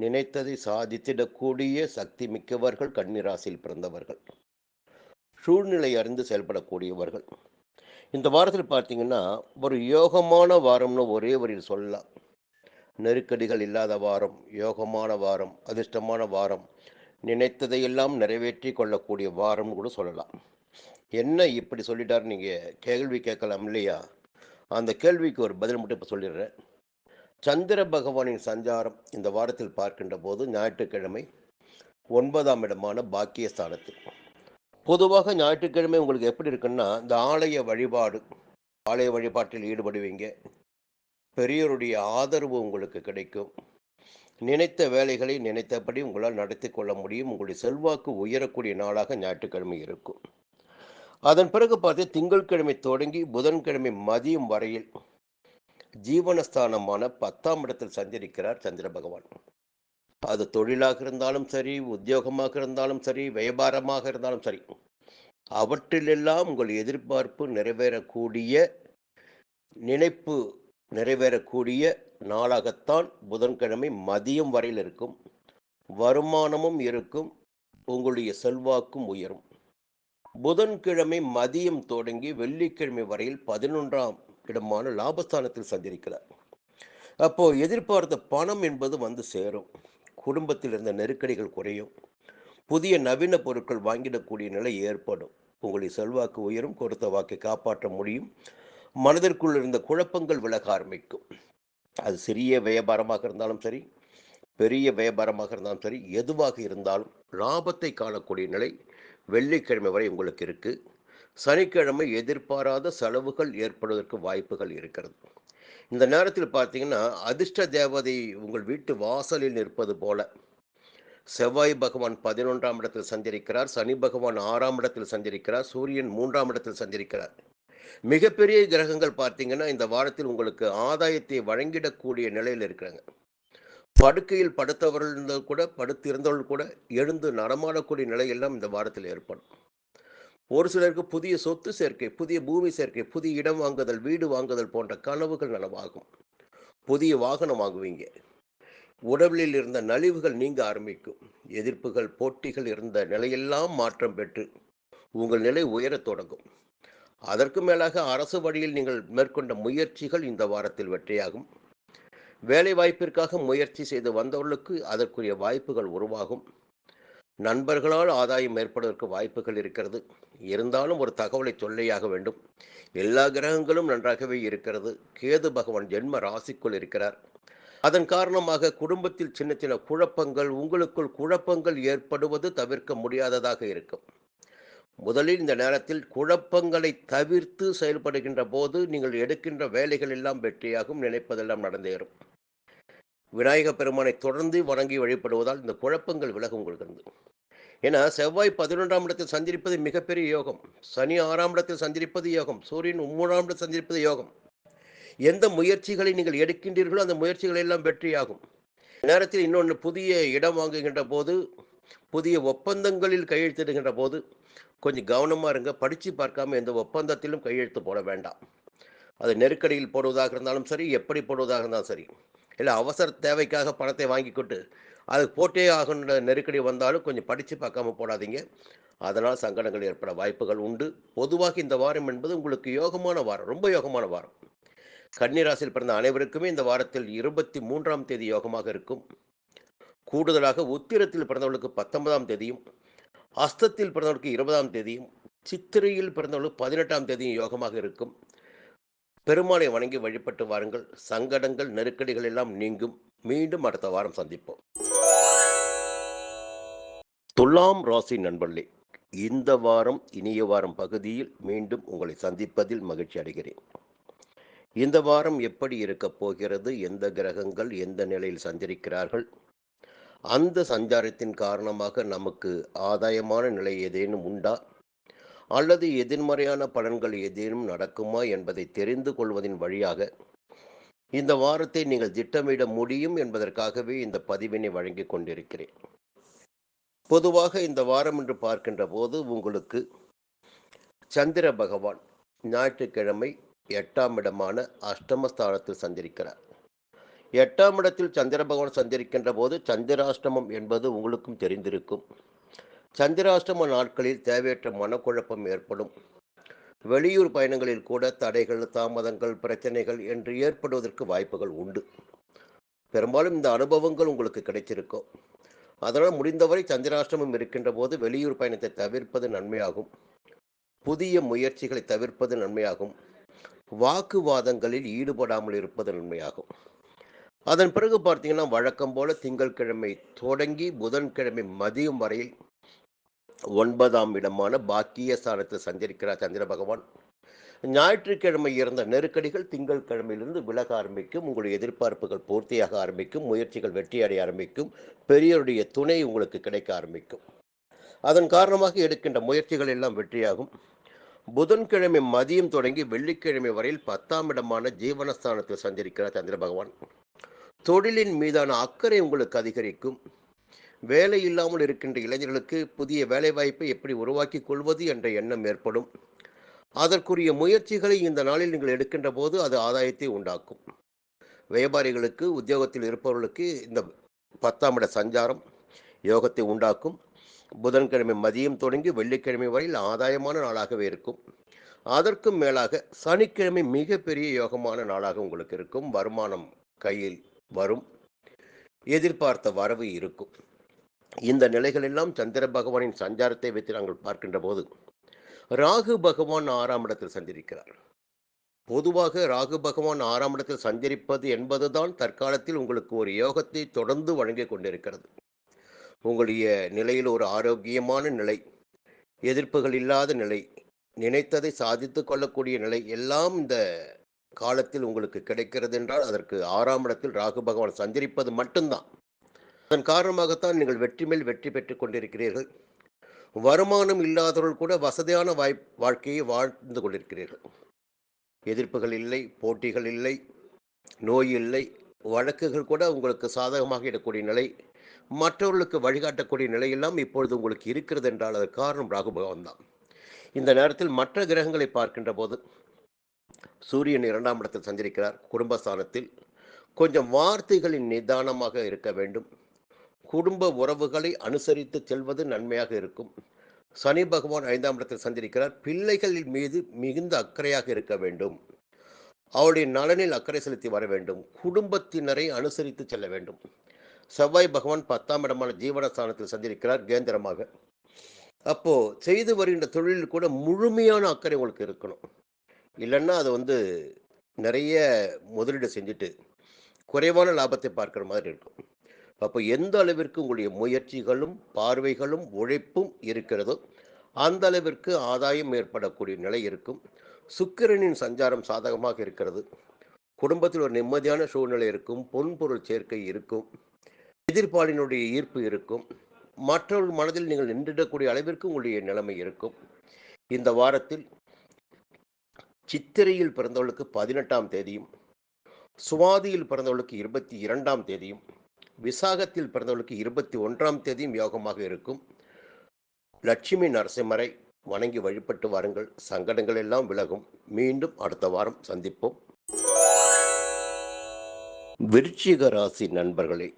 நினைத்ததை சாதித்திடக்கூடிய சக்தி மிக்கவர்கள் கன்னி ராசியில் பிறந்தவர்கள். சூழ்நிலை அறிந்து செயல்படக்கூடியவர்கள். இந்த வாரத்தில் பார்த்தீங்கன்னா ஒரு யோகமான வாரம்னு ஒரே வரியில் சொல்லலாம். நெருக்கடிகள் இல்லாத வாரம், யோகமான வாரம், அதிர்ஷ்டமான வாரம், நினைத்ததையெல்லாம் நிறைவேற்றி கொள்ளக்கூடிய வாரம்னு கூட சொல்லலாம். என்ன இப்படி சொல்லிட்டார் நீங்கள் கேள்வி கேட்கலாம் இல்லையா? அந்த கேள்விக்கு ஒரு பதில் மட்டும் இப்போ சொல்லிடுறேன். சந்திர பகவானின் சஞ்சாரம் இந்த வாரத்தில் பார்க்கின்ற போது ஞாயிற்றுக்கிழமை 9ஆம் இடமான பாக்கியஸ்தானத்தில். பொதுவாக ஞாயிற்றுக்கிழமை உங்களுக்கு எப்படி இருக்குன்னா, இந்த ஆலய வழிபாடு, ஆலய வழிபாட்டில் ஈடுபடுவீங்க. பெரியோருடைய ஆதரவு உங்களுக்கு கிடைக்கும். நினைத்த வேலைகளை நினைத்தபடி உங்களால் நடத்தி கொள்ள முடியும். உங்களுடைய செல்வாக்கு உயரக்கூடிய நாளாக ஞாயிற்றுக்கிழமை இருக்கும். அதன் பிறகு பார்த்து திங்கட்கிழமை தொடங்கி புதன்கிழமை மதியம் வரையில் ஜீவனஸ்தானமான 10ஆம் இடத்தில் சஞ்சரிக்கிறார் சந்திர பகவான். அது தொழிலாக இருந்தாலும் சரி, உத்தியோகமாக இருந்தாலும் சரி, வியாபாரமாக இருந்தாலும் சரி, அவற்றிலெல்லாம் உங்கள் எதிர்பார்ப்பு நிறைவேறக்கூடிய, நினைப்பு நிறைவேறக்கூடிய நாளாகத்தான் புதன்கிழமை மதியம் வரையில் இருக்கும். வருமானமும் இருக்கும், உங்களுடைய செல்வாக்கும் உயரும். புதன்கிழமை மதியம் தொடங்கி வெள்ளிக்கிழமை வரையில் 11ஆம் இடமான லாபஸ்தானத்தில் சஞ்சரிக்கிறார். அப்போ எதிர்பார்த்த பணம் என்பது வந்து சேரும். குடும்பத்தில் இருந்த நெருக்கடிகள் குறையும். புதிய நவீன பொருட்கள் வாங்கிடக்கூடிய நிலை ஏற்படும். உங்களுடைய செல்வாக்கு உயரும். கொடுத்த வாக்கை காப்பாற்ற முடியும். மனதிற்குள் இருந்த குழப்பங்கள் விலக ஆரம்பிக்கும். அது சிறிய வியாபாரமாக இருந்தாலும் சரி, பெரிய வியாபாரமாக இருந்தாலும் சரி, எதுவாக இருந்தாலும் லாபத்தை காணக்கூடிய நிலை வெள்ளிக்கிழமை வரை உங்களுக்கு இருக்கு. சனிக்கிழமை எதிர்பாராத செலவுகள் ஏற்படுவதற்கு வாய்ப்புகள் இருக்கிறது. இந்த நேரத்தில் பார்த்தீங்கன்னா, அதிர்ஷ்ட தேவதை உங்கள் வீட்டு வாசலில் நிற்பது போல. செவ்வாய் பகவான் 11ஆம் இடத்தில் சஞ்சரிக்கிறார். சனி பகவான் 6ஆம் இடத்தில் சஞ்சரிக்கிறார். சூரியன் 3ஆம் இடத்தில் சஞ்சரிக்கிறார். மிகப்பெரிய கிரகங்கள் பார்த்தீங்கன்னா, இந்த வாரத்தில் உங்களுக்கு ஆதாயத்தை வழங்கிடக்கூடிய நிலையில் இருக்கிறாங்க. படுக்கையில் படுத்தவர்கள் கூட, படுத்திருந்தவர்கள் கூட எழுந்து நடமாடக்கூடிய நிலை எல்லாம் இந்த வாரத்தில் ஏற்படும். ஒரு சிலருக்கு புதிய சொத்து சேர்க்கை, புதிய பூமி சேர்க்கை, புதிய இடம் வாங்குதல், வீடு வாங்குதல் போன்ற கனவுகள் நனவாகும். புதிய வாகனம் வாங்குவீங்க. உடலில் இருந்த நலிவுகள் நீங்க ஆரம்பிக்கும். எதிர்ப்புகள், போட்டிகள் இருந்த நிலையெல்லாம் மாற்றம் பெற்று உங்கள் நிலை உயரத் தொடங்கும். அதற்கு மேலாக அரசு வழியில் நீங்கள் மேற்கொண்ட முயற்சிகள் இந்த வாரத்தில் வெற்றியாகும். வேலை வாய்ப்பிற்காக முயற்சி செய்து வந்தவர்களுக்கு அதற்குரிய வாய்ப்புகள் உருவாகும். நண்பர்களால் ஆதாயம் ஏற்படுவதற்கு வாய்ப்புகள் இருக்கிறது. இருந்தாலும் ஒரு தகவலை சொல்லியாக வேண்டும். எல்லா கிரகங்களும் நன்றாகவே இருக்கிறது. கேது பகவான் ஜென்ம ராசிக்குள் இருக்கிறார். அதன் காரணமாக குடும்பத்தில் சின்ன சின்ன குழப்பங்கள், உங்களுக்குள் குழப்பங்கள் ஏற்படுவது தவிர்க்க முடியாததாக இருக்கும். முதலில் இந்த நேரத்தில் குழப்பங்களை தவிர்த்து செயல்படுகின்ற போது நீங்கள் எடுக்கின்ற வேலைகள் எல்லாம் வெற்றியாகும். நினைப்பதெல்லாம் நடந்தேறும். விநாயக பெருமானை தொடர்ந்து வணங்கி வழிபடுவதால் இந்த குழப்பங்கள் விலகும் உங்களுக்கு. ஏன்னா செவ்வாய் 11ஆம் இடத்தில் சஞ்சரிப்பது மிகப்பெரிய யோகம். சனி 6ஆம் இடத்தில் சஞ்சரிப்பது யோகம். சூரியன் 3ஆம் இடத்தில் சஞ்சரிப்பது யோகம். எந்த முயற்சிகளை நீங்கள் எடுக்கின்றீர்களோ அந்த முயற்சிகள் எல்லாம் வெற்றியாகும். நேரத்தில் இன்னொன்று, புதிய இடம் வாங்குகின்ற போது, புதிய ஒப்பந்தங்களில் கையெழுத்திடுகின்ற போது கொஞ்சம் கவனமாக இருங்க. படித்து பார்க்காம எந்த ஒப்பந்தத்திலும் கையெழுத்து போட வேண்டாம். அது நெருக்கடியில் போடுவதாக இருந்தாலும் சரி, எப்படி போடுவதாக இருந்தாலும் சரி, இல்லை அவசர தேவைக்காக பணத்தை வாங்கிக்கொண்டு அது போட்டே ஆகின்ற நெருக்கடி வந்தாலும் கொஞ்சம் படித்து பார்க்காம போடாதீங்க. அதனால் சங்கடங்கள் ஏற்பட வாய்ப்புகள் உண்டு. பொதுவாக இந்த வாரம் என்பது உங்களுக்கு யோகமான வாரம், ரொம்ப யோகமான வாரம். கன்னிராசியில் பிறந்த அனைவருக்குமே இந்த வாரத்தில் 23ஆம் தேதி யோகமாக இருக்கும். கூடுதலாக உத்திரத்தில் பிறந்தவர்களுக்கு 19ஆம் தேதியும், அஸ்தத்தில் பிறந்தவர்களுக்கு 20ஆம் தேதியும், சித்திரையில் பிறந்தவர்களுக்கு 18ஆம் தேதியும் யோகமாக இருக்கும். பெருமாளை வணங்கி வழிபட்டு வாருங்கள். சங்கடங்கள், நெருக்கடிகள் எல்லாம் நீங்கும். மீண்டும் அடுத்த வாரம் சந்திப்போம். துலாம் ராசி நண்பர்களே, இந்த வாரம் இனிய வாரம் பகுதியில் மீண்டும் உங்களை சந்திப்பதில் மகிழ்ச்சி அடைகிறேன். இந்த வாரம் எப்படி இருக்கப் போகிறது, எந்த கிரகங்கள் எந்த நிலையில் சஞ்சரிக்கிறார்கள், அந்த சஞ்சாரத்தின் காரணமாக நமக்கு ஆதாயமான நிலை ஏதேனும் உண்டா, அல்லது எதிர்மறையான பலன்கள் ஏதேனும் நடக்குமா என்பதை தெரிந்து கொள்வதின் வழியாக இந்த வாரத்தை நீங்கள் திட்டமிட முடியும் என்பதற்காகவே இந்த பதிவினை வழங்கிக் கொண்டிருக்கிறேன். பொதுவாக இந்த வாரம் என்று பார்க்கின்ற போது உங்களுக்கு சந்திர பகவான் ஞாயிற்றுக்கிழமை 8ஆம் இடமான அஷ்டமஸ்தானத்தில் சஞ்சரிக்கிறார். 8ஆம் இடத்தில் சந்திர பகவான் சஞ்சரிக்கின்ற போது சந்திராஷ்டமம் என்பது உங்களுக்கும் தெரிந்திருக்கும். சந்திராஷ்டம நாட்களில் தேவையற்ற மனக்குழப்பம் ஏற்படும். வெளியூர் பயணங்களில் கூட தடைகள், தாமதங்கள், பிரச்சனைகள் என்று ஏற்படுவதற்கு வாய்ப்புகள் உண்டு. பெரும்பாலும் இந்த அனுபவங்கள் உங்களுக்கு கிடைச்சிருக்கும். அதனால் முடிந்தவரை சந்திராஷ்டமம் இருக்கின்ற போது வெளியூர் பயணத்தை தவிர்ப்பது நன்மையாகும். புதிய முயற்சிகளை தவிர்ப்பது நன்மையாகும். வாக்குவாதங்களில் ஈடுபடாமல் இருப்பது நன்மையாகும். அதன் பிறகு பார்த்தீங்கன்னா, வழக்கம் போல திங்கட்கிழமை தொடங்கி புதன்கிழமை மதியம் வரையில் 9ஆம் இடமான பாக்கிய ஸ்தானத்தில் சஞ்சரிக்கிறார் சந்திர பகவான். ஞாயிற்றுக்கிழமை இருந்த நெருக்கடிகள் திங்கட்கிழமையிலிருந்து விலக ஆரம்பிக்கும். உங்களுடைய எதிர்பார்ப்புகள் பூர்த்தியாக ஆரம்பிக்கும். முயற்சிகள் வெற்றியடைய ஆரம்பிக்கும். பெரியோருடைய துணை உங்களுக்கு கிடைக்க ஆரம்பிக்கும். அதன் காரணமாக எடுக்கின்ற முயற்சிகள் எல்லாம் வெற்றியாகும். புதன்கிழமை மதியம் தொடங்கி வெள்ளிக்கிழமை வரையில் 10ஆம் இடமான ஜீவனஸ்தானத்தில் சஞ்சரிக்கிறார் சந்திர பகவான். தொழிலின் மீதான அக்கறை உங்களுக்கு அதிகரிக்கும். வேலை இல்லாமல் இருக்கின்ற இளைஞர்களுக்கு புதிய வேலைவாய்ப்பை எப்படி உருவாக்கி கொள்வது என்ற எண்ணம் ஏற்படும். அதற்குரிய முயற்சிகளை இந்த நாளில் நீங்கள் எடுக்கின்ற போது அது ஆதாயத்தை உண்டாக்கும். வியாபாரிகளுக்கு, உத்தியோகத்தில் இருப்பவர்களுக்கு இந்த 10ஆம் இட சஞ்சாரம் யோகத்தை உண்டாக்கும். புதன்கிழமை மதியம் தொடங்கி வெள்ளிக்கிழமை வரையில் ஆதாயமான நாளாகவே இருக்கும். அதற்கும் மேலாக சனிக்கிழமை மிகப்பெரிய யோகமான நாளாக உங்களுக்கு இருக்கும். வருமானம் கையில் வரும். எதிர்பார்த்த வரவு இருக்கும். இந்த நிலைகளெல்லாம் சந்திர பகவானின் சஞ்சாரத்தை வைத்து நாங்கள் பார்க்கின்ற போது ராகு பகவான் 6ஆம் இடத்தில் சஞ்சரிக்கிறார். பொதுவாக ராகு பகவான் 6ஆம் இடத்தில் சஞ்சரிப்பது என்பதுதான் தற்காலத்தில் உங்களுக்கு ஒரு யோகத்தை தொடர்ந்து வழங்கிக் கொண்டிருக்கிறது. உங்களுடைய நிலையில் ஒரு ஆரோக்கியமான நிலை, எதிர்ப்புகள் இல்லாத நிலை, நினைத்ததை சாதித்து கொள்ளக்கூடிய நிலை எல்லாம் இந்த காலத்தில் உங்களுக்கு கிடைக்கிறது என்றால் அதற்கு 6ஆம் இடத்தில் ராகு பகவான் சஞ்சரிப்பது மட்டும்தான். அதன் காரணமாகத்தான் நீங்கள் வெற்றி மேல் வெற்றி பெற்றுக் கொண்டிருக்கிறீர்கள். வருமானம் இல்லாதவர்கள் கூட வசதியான வாழ்க்கையை வாழ்ந்து கொண்டிருக்கிறீர்கள். எதிர்ப்புகள் இல்லை, போட்டிகள் இல்லை, நோய் இல்லை, வழக்குகள் கூட உங்களுக்கு சாதகமாக இடக்கூடிய நிலை, மற்றவர்களுக்கு வழிகாட்டக்கூடிய நிலையெல்லாம் இப்பொழுது உங்களுக்கு இருக்கிறது என்றால் அதற்கு காரணம் ராகு பகவான் தான். இந்த நேரத்தில் மற்ற கிரகங்களை பார்க்கின்ற போது சூரியன் 2ஆம் இடத்தில் சஞ்சரிக்கிறார். குடும்பஸ்தானத்தில் கொஞ்சம் வார்த்தைகளின் நிதானமாக இருக்க வேண்டும். குடும்ப உறவுகளை அனுசரித்து செல்வது நன்மையாக இருக்கும். சனி பகவான் 5ஆம் இடத்தில் சஞ்சரிக்கிறார். பிள்ளைகளின் மீது மிகுந்த அக்கறையாக இருக்க வேண்டும். அவருடைய நலனில் அக்கறை செலுத்தி வர வேண்டும். குடும்பத்தினரை அனுசரித்து செல்ல வேண்டும். செவ்வாய் பகவான் 10ஆம் இடமான ஜீவனஸ்தானத்தில் சஞ்சரிக்கிறார் கேந்திரமாக. அப்போ செய்து வருகின்ற தொழிலில் கூட முழுமையான அக்கறை உங்களுக்கு இருக்கணும். இல்லைன்னா அது நிறைய முதலீடு செஞ்சுட்டு குறைவான லாபத்தை பார்க்குற மாதிரி இருக்கும். அப்போ எந்த அளவிற்கு உங்களுடைய முயற்சிகளும் பார்வைகளும் உழைப்பும் இருக்கிறதோ அந்த அளவிற்கு ஆதாயம் ஏற்படக்கூடிய நிலை இருக்கும். சுக்கிரனின் சஞ்சாரம் சாதகமாக இருக்கிறது. குடும்பத்தில் ஒரு நிம்மதியான சூழ்நிலை இருக்கும். பொன்பொருள் சேர்க்கை இருக்கும். எதிர்ப்பாளினுடைய ஈர்ப்பு இருக்கும். மற்றவர்கள் மனதில் நீங்கள் நின்றிடக்கூடிய அளவிற்கு உங்களுடைய நிலைமை இருக்கும். இந்த வாரத்தில் சித்திரையில் பிறந்தவர்களுக்கு 18ஆம் தேதியும், சுவாதியில் பிறந்தவர்களுக்கு 22ஆம் தேதியும், விசாகத்தில் பிறந்தவர்களுக்கு 21ஆம் தேதியும் யோகமாக இருக்கும். லட்சுமி நரசிம்மரை வணங்கி வழிபட்டு வாருங்கள். சங்கடங்கள் எல்லாம் விலகும். மீண்டும் அடுத்த வாரம் சந்திப்போம். விருச்சிக ராசி நண்பர்களே,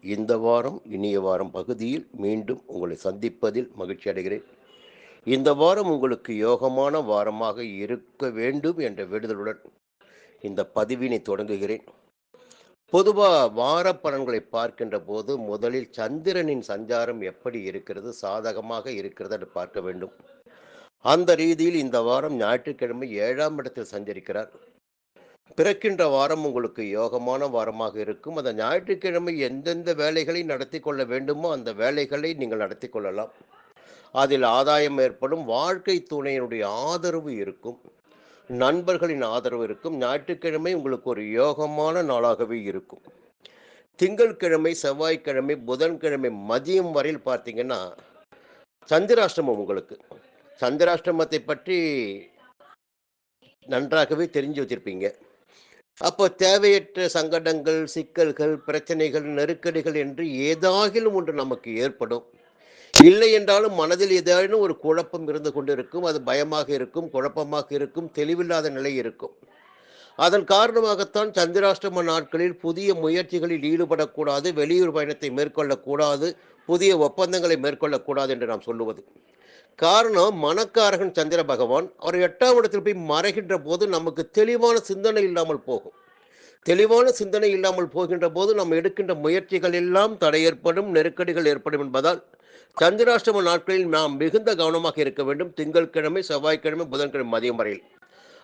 இந்த வாரம் இனிய வாரம் பகுதியில் மீண்டும் உங்களை சந்திப்பதில் மகிழ்ச்சி அடைகிறேன். இந்த வாரம் உங்களுக்கு யோகமான வாரமாக இருக்க வேண்டும் என்ற வேண்டுதலுடன் இந்த பதிவினை தொடங்குகிறேன். பொதுவாக வார பலன்களை பார்க்கின்ற போது முதலில் சந்திரனின் சஞ்சாரம் எப்படி இருக்கிறது, சாதகமாக இருக்கிறது என்று பார்க்க வேண்டும். அந்த ரீதியில் இந்த வாரம் ஞாயிற்றுக்கிழமை 7ஆம் இடத்தில் சஞ்சரிக்கிறார். பிறக்கின்ற வாரம் உங்களுக்கு யோகமான வாரமாக இருக்கும். அந்த ஞாயிற்றுக்கிழமை எந்தெந்த வேலைகளை நடத்தி கொள்ள வேண்டுமோ அந்த வேலைகளை நீங்கள் நடத்தி கொள்ளலாம். அதில் ஆதாயம் ஏற்படும். வாழ்க்கை துணையினுடைய ஆதரவு இருக்கும். நண்பர்களின் ஆதரவு இருக்கும். ஞாயிற்றுக்கிழமை உங்களுக்கு ஒரு யோகமான நாளாகவே இருக்கும். திங்கட்கிழமை, செவ்வாய்க்கிழமை, புதன்கிழமை மதியம் வரையில் பார்த்தீங்கன்னா சந்திராஷ்டமம். உங்களுக்கு சந்திராஷ்டமத்தை பற்றி நன்றாகவே தெரிஞ்சு வச்சிருப்பீங்க. அப்போ தேவையற்ற சங்கடங்கள், சிக்கல்கள், பிரச்சனைகள், நெருக்கடிகள் என்று ஏதாகிலும் ஒன்று நமக்கு ஏற்படும். இல்லை என்றாலும் மனதில் ஏதேனும் ஒரு குழப்பம் இருந்து கொண்டு இருக்கும். அது பயமாக இருக்கும், குழப்பமாக இருக்கும், தெளிவில்லாத நிலை இருக்கும். அதன் காரணமாகத்தான் சந்திராஷ்டம நாட்களில் புதிய முயற்சிகளில் ஈடுபடக்கூடாது, வெளியூர் பயணத்தை மேற்கொள்ளக்கூடாது, புதிய ஒப்பந்தங்களை மேற்கொள்ளக்கூடாது என்று நாம் சொல்லுவது. காரணம், மனக்காரகன் சந்திர பகவான் அவர் 8ஆம் இடத்தில் போய் மறைகின்ற போது நமக்கு தெளிவான சிந்தனை இல்லாமல் போகும். தெளிவான சிந்தனை இல்லாமல் போகின்ற போது நம்ம எடுக்கின்ற முயற்சிகள் எல்லாம் தடை ஏற்படும், நெருக்கடிகள் ஏற்படும் என்பதால் சந்திராஷ்டம நாட்களில் நாம் மிகுந்த கவனமாக இருக்க வேண்டும். திங்கட்கிழமை, செவ்வாய்க்கிழமை, புதன்கிழமை மதியம் வரையில்.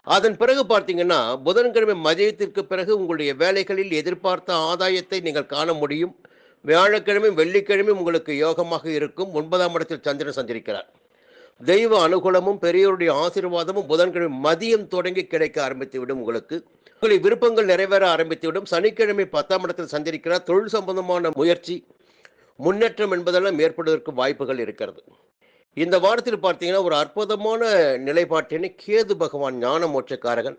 அதன் பிறகு பார்த்தீங்கன்னா, புதன்கிழமை மதியத்திற்கு பிறகு உங்களுடைய வேலைகளில் எதிர்பார்த்த ஆதாயத்தை நீங்கள் காண முடியும். வியாழக்கிழமை, வெள்ளிக்கிழமை உங்களுக்கு யோகமாக இருக்கும். 9ஆம் இடத்தில் சந்திரன் சஞ்சரிக்கிறார். தெய்வ அனுகூலமும், பெரியோருடைய ஆசீர்வாதமும் புதன்கிழமை மதியம் தொடங்கி கிடைக்க ஆரம்பித்துவிடும் உங்களுக்கு. உங்களுடைய விருப்பங்கள் நிறைவேற ஆரம்பித்துவிடும். சனிக்கிழமை 10ஆம் இடத்தில் சஞ்சரிக்கிறார். தொழில் சம்பந்தமான முயற்சி, முன்னேற்றம் என்பதெல்லாம் ஏற்படுவதற்கு வாய்ப்புகள் இருக்கிறது. இந்த வாரத்தில் பார்த்தீங்கன்னா, ஒரு அற்புதமான நிலைப்பாட்டினை கேது பகவான் ஞான மோட்சக்காரகன்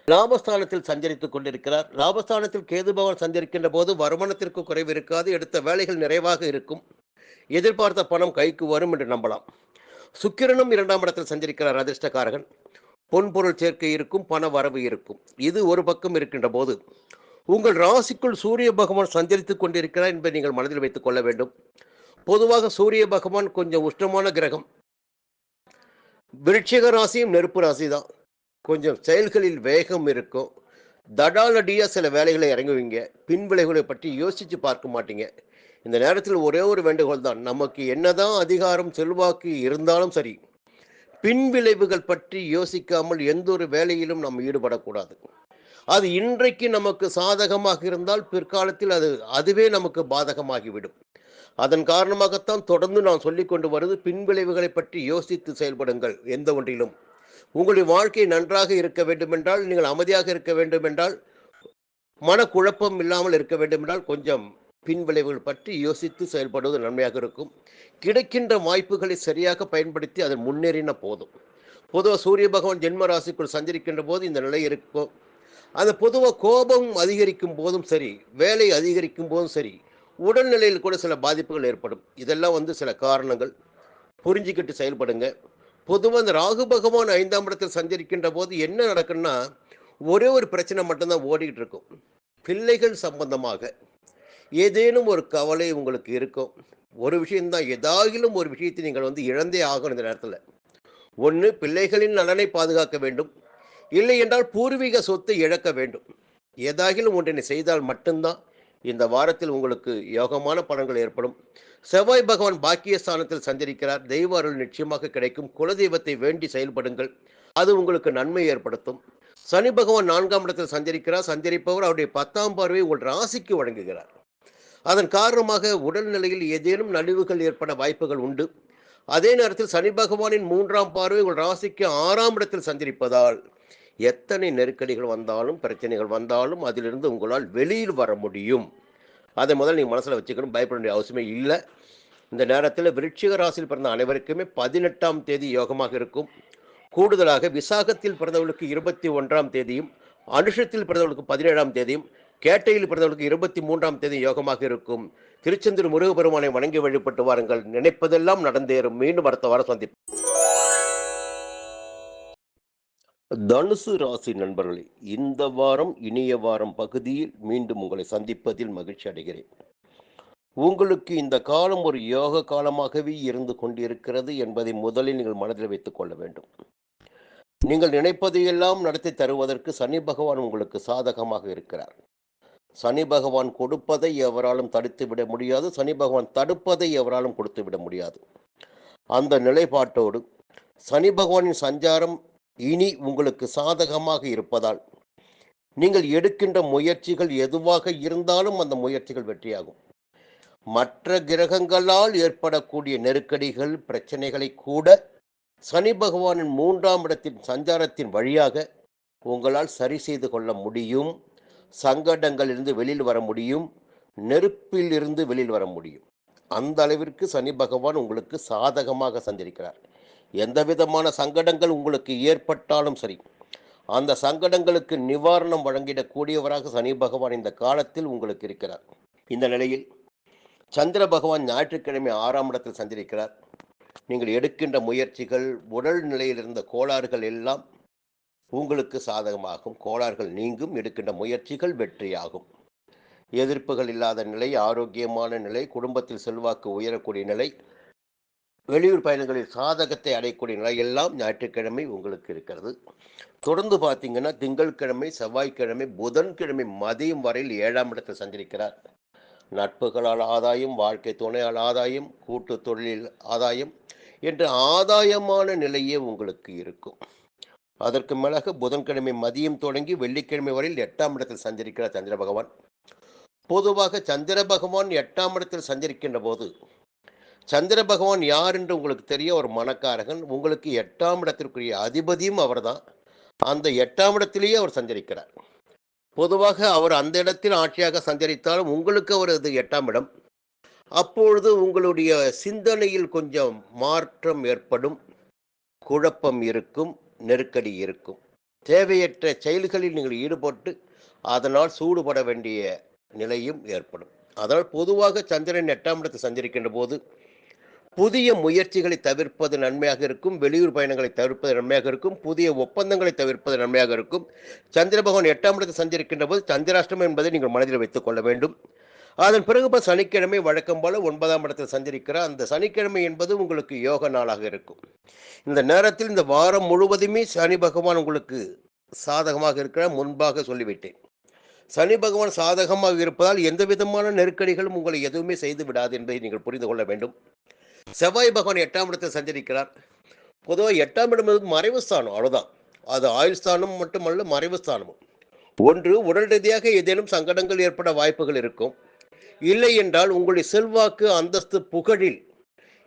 லாபஸ்தானத்தில் சஞ்சரித்துக் கொண்டிருக்கிறார். லாபஸ்தானத்தில் கேது பகவான் சஞ்சரிக்கின்ற போது வருமானத்திற்கு குறைவு இருக்காது. எடுத்த வேலைகள் நிறைவாக இருக்கும். எதிர்பார்த்த பணம் கைக்கு வரும் என்று நம்பலாம். சுக்கிரனும் 2ஆம் இடத்தில் சஞ்சரிக்கிறார் அதிர்ஷ்டக்காரகன். பொன்பொருள் சேர்க்கை இருக்கும், பண வரவு இருக்கும். இது ஒரு பக்கம் இருக்கின்ற போது உங்கள் ராசிக்குள் சூரிய பகவான் சஞ்சரித்துக் கொண்டிருக்கிறார் என்பதை நீங்கள் மனதில் வைத்துக் கொள்ள வேண்டும். பொதுவாக சூரிய பகவான் கொஞ்சம் உஷ்ணமான கிரகம். விருட்சிக ராசியும் நெருப்பு ராசி தான். கொஞ்சம் செயல்களில் வேகம் இருக்கும். தடாலடியா சில வேலைகளை இறங்குவீங்க. பின் விளைவுகளை பற்றி யோசிச்சு பார்க்க மாட்டீங்க. இந்த நேரத்தில் ஒரே ஒரு வேண்டுகோள் தான். நமக்கு என்னதான் அதிகாரம் செல்வாக்கு இருந்தாலும் சரி, பின் விளைவுகள் பற்றி யோசிக்காமல் எந்த ஒரு வேலையிலும் நாம் ஈடுபடக்கூடாது. அது இன்றைக்கு நமக்கு சாதகமாக இருந்தால் பிற்காலத்தில் அதுவே நமக்கு பாதகமாகிவிடும். அதன் காரணமாகத்தான் தொடர்ந்து நான் சொல்லிக் கொண்டு வருவது, பின்விளைவுகளை பற்றி யோசித்து செயல்படுங்கள். எந்த ஒன்றிலும் உங்களுடைய வாழ்க்கை நன்றாக இருக்க வேண்டுமென்றால், நீங்கள் அமைதியாக இருக்க வேண்டுமென்றால், மனக்குழப்பம் இல்லாமல் இருக்க வேண்டுமென்றால், கொஞ்சம் பின்விளைவுகள் பற்றி யோசித்து செயல்படுவது நன்மையாக இருக்கும். கிடைக்கின்ற வாய்ப்புகளை சரியாக பயன்படுத்தி அதில் முன்னேறின போதும். பொதுவாக சூரிய பகவான் ஜென்ம ராசிக்குள் சஞ்சரிக்கின்ற போது இந்த நிலை இருக்கும். அந்த பொதுவாக கோபம் அதிகரிக்கும் போதும் சரி, வேலை அதிகரிக்கும் போதும் சரி, உடல்நிலையில் கூட சில பாதிப்புகள் ஏற்படும். இதெல்லாம் சில காரணங்கள். புரிஞ்சுக்கிட்டு செயல்படுங்க. பொதுவாக இந்த ராகு பகவான் 5ஆம் இடத்தில் சஞ்சரிக்கின்ற போது என்ன நடக்குன்னா, ஒரே ஒரு பிரச்சனை மட்டும்தான் ஓடிக்கிட்டு இருக்கும். பிள்ளைகள் சம்பந்தமாக ஏதேனும் ஒரு கவலை உங்களுக்கு இருக்கும். ஒரு விஷயம்தான், ஏதாகிலும் ஒரு விஷயத்தை நீங்கள் இழந்தே ஆகணும் இந்த நேரத்தில். ஒன்று, பிள்ளைகளின் நலனை பாதுகாக்க வேண்டும். இல்லை என்றால் பூர்வீக சொத்தை இழக்க வேண்டும். ஏதாகிலும் ஒன்றினை செய்தால் மட்டும்தான் இந்த வாரத்தில் உங்களுக்கு யோகமான பலன்கள் ஏற்படும். செவ்வாய் பகவான் பாக்கியஸ்தானத்தில் சஞ்சரிக்கிறார். தெய்வ அருள் நிச்சயமாக கிடைக்கும். குலதெய்வத்தை வேண்டி செயல்படுங்கள். அது உங்களுக்கு நன்மை ஏற்படுத்தும். சனி பகவான் 4ஆம் இடத்தில் சஞ்சரிக்கிறார். சஞ்சரிப்பவர் அவருடைய 10ஆம் பார்வையை உங்கள் ராசிக்கு வழங்குகிறார். அதன் காரணமாக உடல்நிலையில் ஏதேனும் நலிவுகள் ஏற்பட வாய்ப்புகள் உண்டு. அதே நேரத்தில் சனி பகவானின் 3ஆம் பார்வை உங்கள் ராசிக்கு 6ஆம் இடத்தில் சஞ்சரிப்பதால் எத்தனை நெருக்கடிகள் வந்தாலும், பிரச்சனைகள் வந்தாலும் அதிலிருந்து உங்களால் வெளியில் வர முடியும். அதை முதல்ல நீங்கள் மனசில் வச்சுக்கணும். பயப்பட வேண்டிய அவசியமே இல்லை. இந்த நேரத்தில் விருட்சிக ராசியில் பிறந்த அனைவருக்குமே 18ஆம் தேதி யோகமாக இருக்கும். கூடுதலாக விசாகத்தில் பிறந்தவர்களுக்கு 21ஆம் தேதியும், அனுஷத்தில் பிறந்தவர்களுக்கு 17ஆம் தேதியும், கேட்டையில் பிறந்தவர்களுக்கு 23ஆம் தேதி யோகமாக இருக்கும். திருச்செந்தூர் முருகப்பெருமானை வணங்கி வழிபட்டு வாருங்கள். நினைப்பதெல்லாம் நடந்தேறும். மீண்டும் அடுத்த வாரம் சந்திப்போம். தனுசு ராசி நண்பர்களே, இந்த வாரம் இனிய வாரம் பகுதியில் மீண்டும் உங்களை சந்திப்பதில் மகிழ்ச்சி அடைகிறேன். உங்களுக்கு இந்த காலம் ஒரு யோக காலமாகவே இருந்து கொண்டிருக்கிறது என்பதை முதலில் நீங்கள் மனதில் வைத்துக் கொள்ள வேண்டும். நீங்கள் நினைப்பதையெல்லாம் நடத்தி தருவதற்கு சனி பகவான் உங்களுக்கு சாதகமாக இருக்கிறார். சனி பகவான் கொடுப்பதை எவராலும் தடுத்து விட முடியாது. சனி பகவான் தடுப்பதை எவராலும் கொடுத்து விட முடியாது. அந்த நிலைப்பாட்டோடு சனி பகவானின் சஞ்சாரம் இனி உங்களுக்கு சாதகமாக இருப்பதால் நீங்கள் எடுக்கின்ற முயற்சிகள் எதுவாக இருந்தாலும் அந்த முயற்சிகள் வெற்றியாகும். மற்ற கிரகங்களால் ஏற்படக்கூடிய நெருக்கடிகள், பிரச்சனைகளை கூட சனி பகவானின் 3ஆம் இடத்தின் சஞ்சாரத்தின் வழியாக உங்களால் சரி செய்து கொள்ள முடியும். சங்கடங்களிலிருந்து வெளியில் வர முடியும். நெருப்பில் இருந்து வெளியில் வர முடியும். அந்த அளவிற்கு சனி பகவான் உங்களுக்கு சாதகமாக சஞ்சரிக்கிறார். எந்த விதமான சங்கடங்கள் உங்களுக்கு ஏற்பட்டாலும் சரி, அந்த சங்கடங்களுக்கு நிவாரணம் வழங்கிடக்கூடியவராக சனி பகவான் இந்த காலத்தில் உங்களுக்கு இருக்கிறார். இந்த நிலையில் சந்திர பகவான் ஞாயிற்றுக்கிழமை 6ஆம் இடத்தில் சஞ்சரிக்கிறார். நீங்கள் எடுக்கின்ற முயற்சிகள், உடல் நிலையில் இருந்த கோளாறுகள் எல்லாம் உங்களுக்கு சாதகமாகும். கோளாறுகள் நீங்கும். எடுக்கின்ற முயற்சிகள் வெற்றியாகும். எதிர்ப்புகள் இல்லாத நிலை, ஆரோக்கியமான நிலை, குடும்பத்தில் செல்வாக்கு உயரக்கூடிய நிலை, வெளியூர் பயணங்களில் சாதகத்தை அடையக்கூடிய நிலையெல்லாம் ஞாயிற்றுக்கிழமை உங்களுக்கு இருக்கிறது. தொடர்ந்து பார்த்தீங்கன்னா திங்கட்கிழமை, செவ்வாய்க்கிழமை, புதன்கிழமை மதியம் வரையில் 7ஆம் இடத்தில் சஞ்சரிக்கிறார். நட்புகளால் ஆதாயம், வாழ்க்கை துணையால் ஆதாயம், கூட்டு தொழிலில் ஆதாயம் என்ற ஆதாயமான நிலையே உங்களுக்கு இருக்கும். அதற்கு மேலாக புதன்கிழமை மதியம் தொடங்கி வெள்ளிக்கிழமை வரையில் 8ஆம் இடத்தில் சஞ்சரிக்கிறார் சந்திர பகவான். பொதுவாக சந்திர பகவான் 8ஆம் இடத்தில் சஞ்சரிக்கின்ற போது, சந்திர பகவான் யார் என்று உங்களுக்கு தெரிய ஒரு மனக்காரகன். உங்களுக்கு 8ஆம் இடத்திற்குரிய அதிபதியும் அவர்தான். அந்த 8ஆம் இடத்திலேயே அவர் சஞ்சரிக்கிறார். பொதுவாக அவர் அந்த இடத்தில் ஆட்சியாக சஞ்சரித்தாலும் உங்களுக்கு அவரது 8ஆம் இடம். அப்பொழுது உங்களுடைய சிந்தனையில் கொஞ்சம் மாற்றம் ஏற்படும், குழப்பம் இருக்கும், நெருக்கடி இருக்கும். தேவையற்ற செயல்களில் நீங்கள் ஈடுபட்டு அதனால் சூடுபட வேண்டிய நிலையும் ஏற்படும். அதனால் பொதுவாக சந்திரன் 8ஆம் இடத்தில் சஞ்சரிக்கின்ற போது புதிய முயற்சிகளை தவிர்ப்பது நன்மையாக இருக்கும். வெளியூர் பயணங்களை தவிர்ப்பது நன்மையாக இருக்கும். புதிய ஒப்பந்தங்களை தவிர்ப்பது நன்மையாக இருக்கும். சந்திர பகவான் 8ஆம் இடத்தில் சஞ்சரிக்கின்ற போது சந்திராஷ்டமம் என்பதை நீங்கள் மனதில் வைத்துக் கொள்ள வேண்டும். அதன் பிறகு சனிக்கிழமை வழக்கம் போல 9ஆம் இடத்தில் சஞ்சரிக்கிறார். அந்த சனிக்கிழமை என்பது உங்களுக்கு யோக நாளாக இருக்கும். இந்த நேரத்தில் இந்த வாரம் முழுவதுமே சனி பகவான் உங்களுக்கு சாதகமாக இருக்கிறார். முன்பாக சொல்லிவிட்டேன். சனி பகவான் சாதகமாக இருப்பதால் எந்த விதமான நெருக்கடிகளும் உங்களை எதுவுமே செய்து விடாது என்பதை நீங்கள் புரிந்து கொள்ள வேண்டும். செவ்வாய் பகவான் 8ஆம் இடத்தில் சஞ்சரிக்கிறார். பொதுவாக 8ஆம் இடம் என்பது மறைவு ஸ்தானம், அவ்வளவுதான். அது ஆயுள் ஸ்தானம் மட்டுமல்ல, மறைவு ஸ்தானமும். ஒன்று, உடல் ரீதியாக ஏதேனும் சங்கடங்கள் ஏற்பட வாய்ப்புகள் இருக்கும். இல்லை என்றால் உங்களுடைய செல்வாக்கு, அந்தஸ்து, புகழில்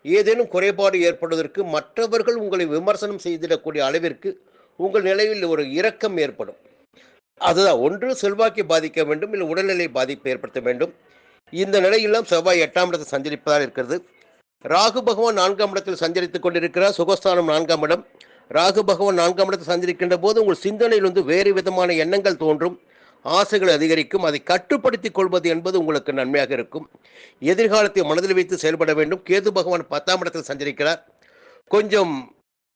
ஏதேனும் குறைபாடு ஏற்படுவதற்கு, மற்றவர்கள் உங்களை விமர்சனம் செய்திடக்கூடிய அளவிற்கு உங்கள் நிலையில் ஒரு இரக்கம் ஏற்படும். அதுதான், ஒன்று செல்வாக்கை பாதிக்க வேண்டும், இல்லை உடல்நிலை பாதிப்பு ஏற்படுத்த வேண்டும். இந்த நிலையெல்லாம் செவ்வாய் 8ஆம் இடத்தில் சஞ்சரிப்பதாக இருக்கிறது. ராகு பகவான் 4ஆம் இடத்தில் சஞ்சரித்துக் கொண்டிருக்கிறார். சுகஸ்தானம் 4ஆம் இடம். ராகு பகவான் 4ஆம் இடத்தில் சஞ்சரிக்கின்ற போது உங்கள் சிந்தனையில் வேறு விதமான எண்ணங்கள் தோன்றும், ஆசைகள் அதிகரிக்கும். அதை கட்டுப்படுத்திக் கொள்வது என்பது உங்களுக்கு நன்மையாக இருக்கும். எதிர்காலத்தை மனதில் வைத்து செயல்பட வேண்டும். கேது பகவான் 10ஆம் இடத்தில் சஞ்சரிக்கிறார். கொஞ்சம்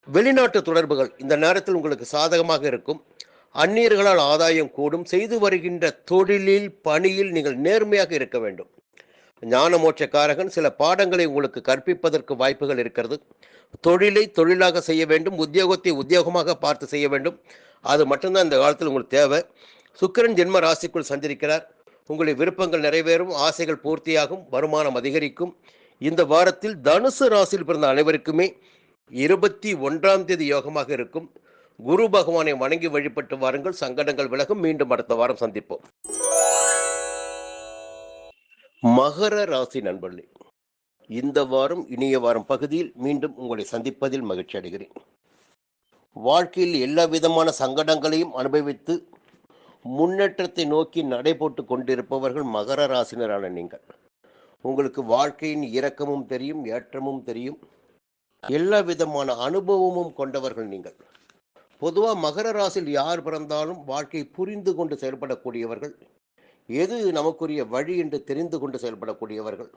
வெளிநாட்டு தொடர்புகள் இந்த நேரத்தில் உங்களுக்கு சாதகமாக இருக்கும். அந்நியர்களால் ஆதாயம் கூடும். செய்து வருகின்ற தொழிலில், பணியில் நீங்கள் நேர்மையாக இருக்க வேண்டும். ஞான மோட்சக்காரகன் சில பாடங்களை உங்களுக்கு கற்பிப்பதற்கு வாய்ப்புகள் இருக்கிறது. தொழிலை தொழிலாக செய்ய வேண்டும், உத்தியோகத்தை உத்தியோகமாக பார்த்து செய்ய வேண்டும். அது மட்டும்தான் இந்த காலத்தில் உங்களுக்கு தேவை. சுக்கிரன் ஜென்ம ராசிக்குள் சஞ்சரிக்கிறார். உங்களுடைய விருப்பங்கள் நிறைவேறும், ஆசைகள் பூர்த்தியாகும், வருமானம் அதிகரிக்கும். இந்த வாரத்தில் தனுசு ராசியில் பிறந்த அனைவருக்குமே 21ஆம் தேதி யோகமாக இருக்கும். குரு பகவானை வணங்கி வழிபட்டு வாருங்கள், சங்கடங்கள் விலகும். மீண்டும் அடுத்த வாரம் சந்திப்போம். மகர ராசி நண்பர்களே, இந்த வாரம் இனிய வாரம் பகுதியில் மீண்டும் உங்களை சந்திப்பதில் மகிழ்ச்சி அடைகிறேன். வாழ்க்கையில் எல்லா விதமான சங்கடங்களையும் அனுபவித்து முன்னேற்றத்தை நோக்கி நடைபோட்டு கொண்டிருப்பவர்கள் மகர ராசினரான நீங்கள். உங்களுக்கு வாழ்க்கையின் இரக்கமும் தெரியும், ஏற்றமும் தெரியும், எல்லா விதமான அனுபவமும் கொண்டவர்கள் நீங்கள். பொதுவாக மகர ராசியில் யார் பிறந்தாலும் வாழ்க்கையை புரிந்து கொண்டு செயல்படக்கூடியவர்கள், எது நமக்குரிய வழி என்று தெரிந்து கொண்டு செயல்படக்கூடியவர்கள்.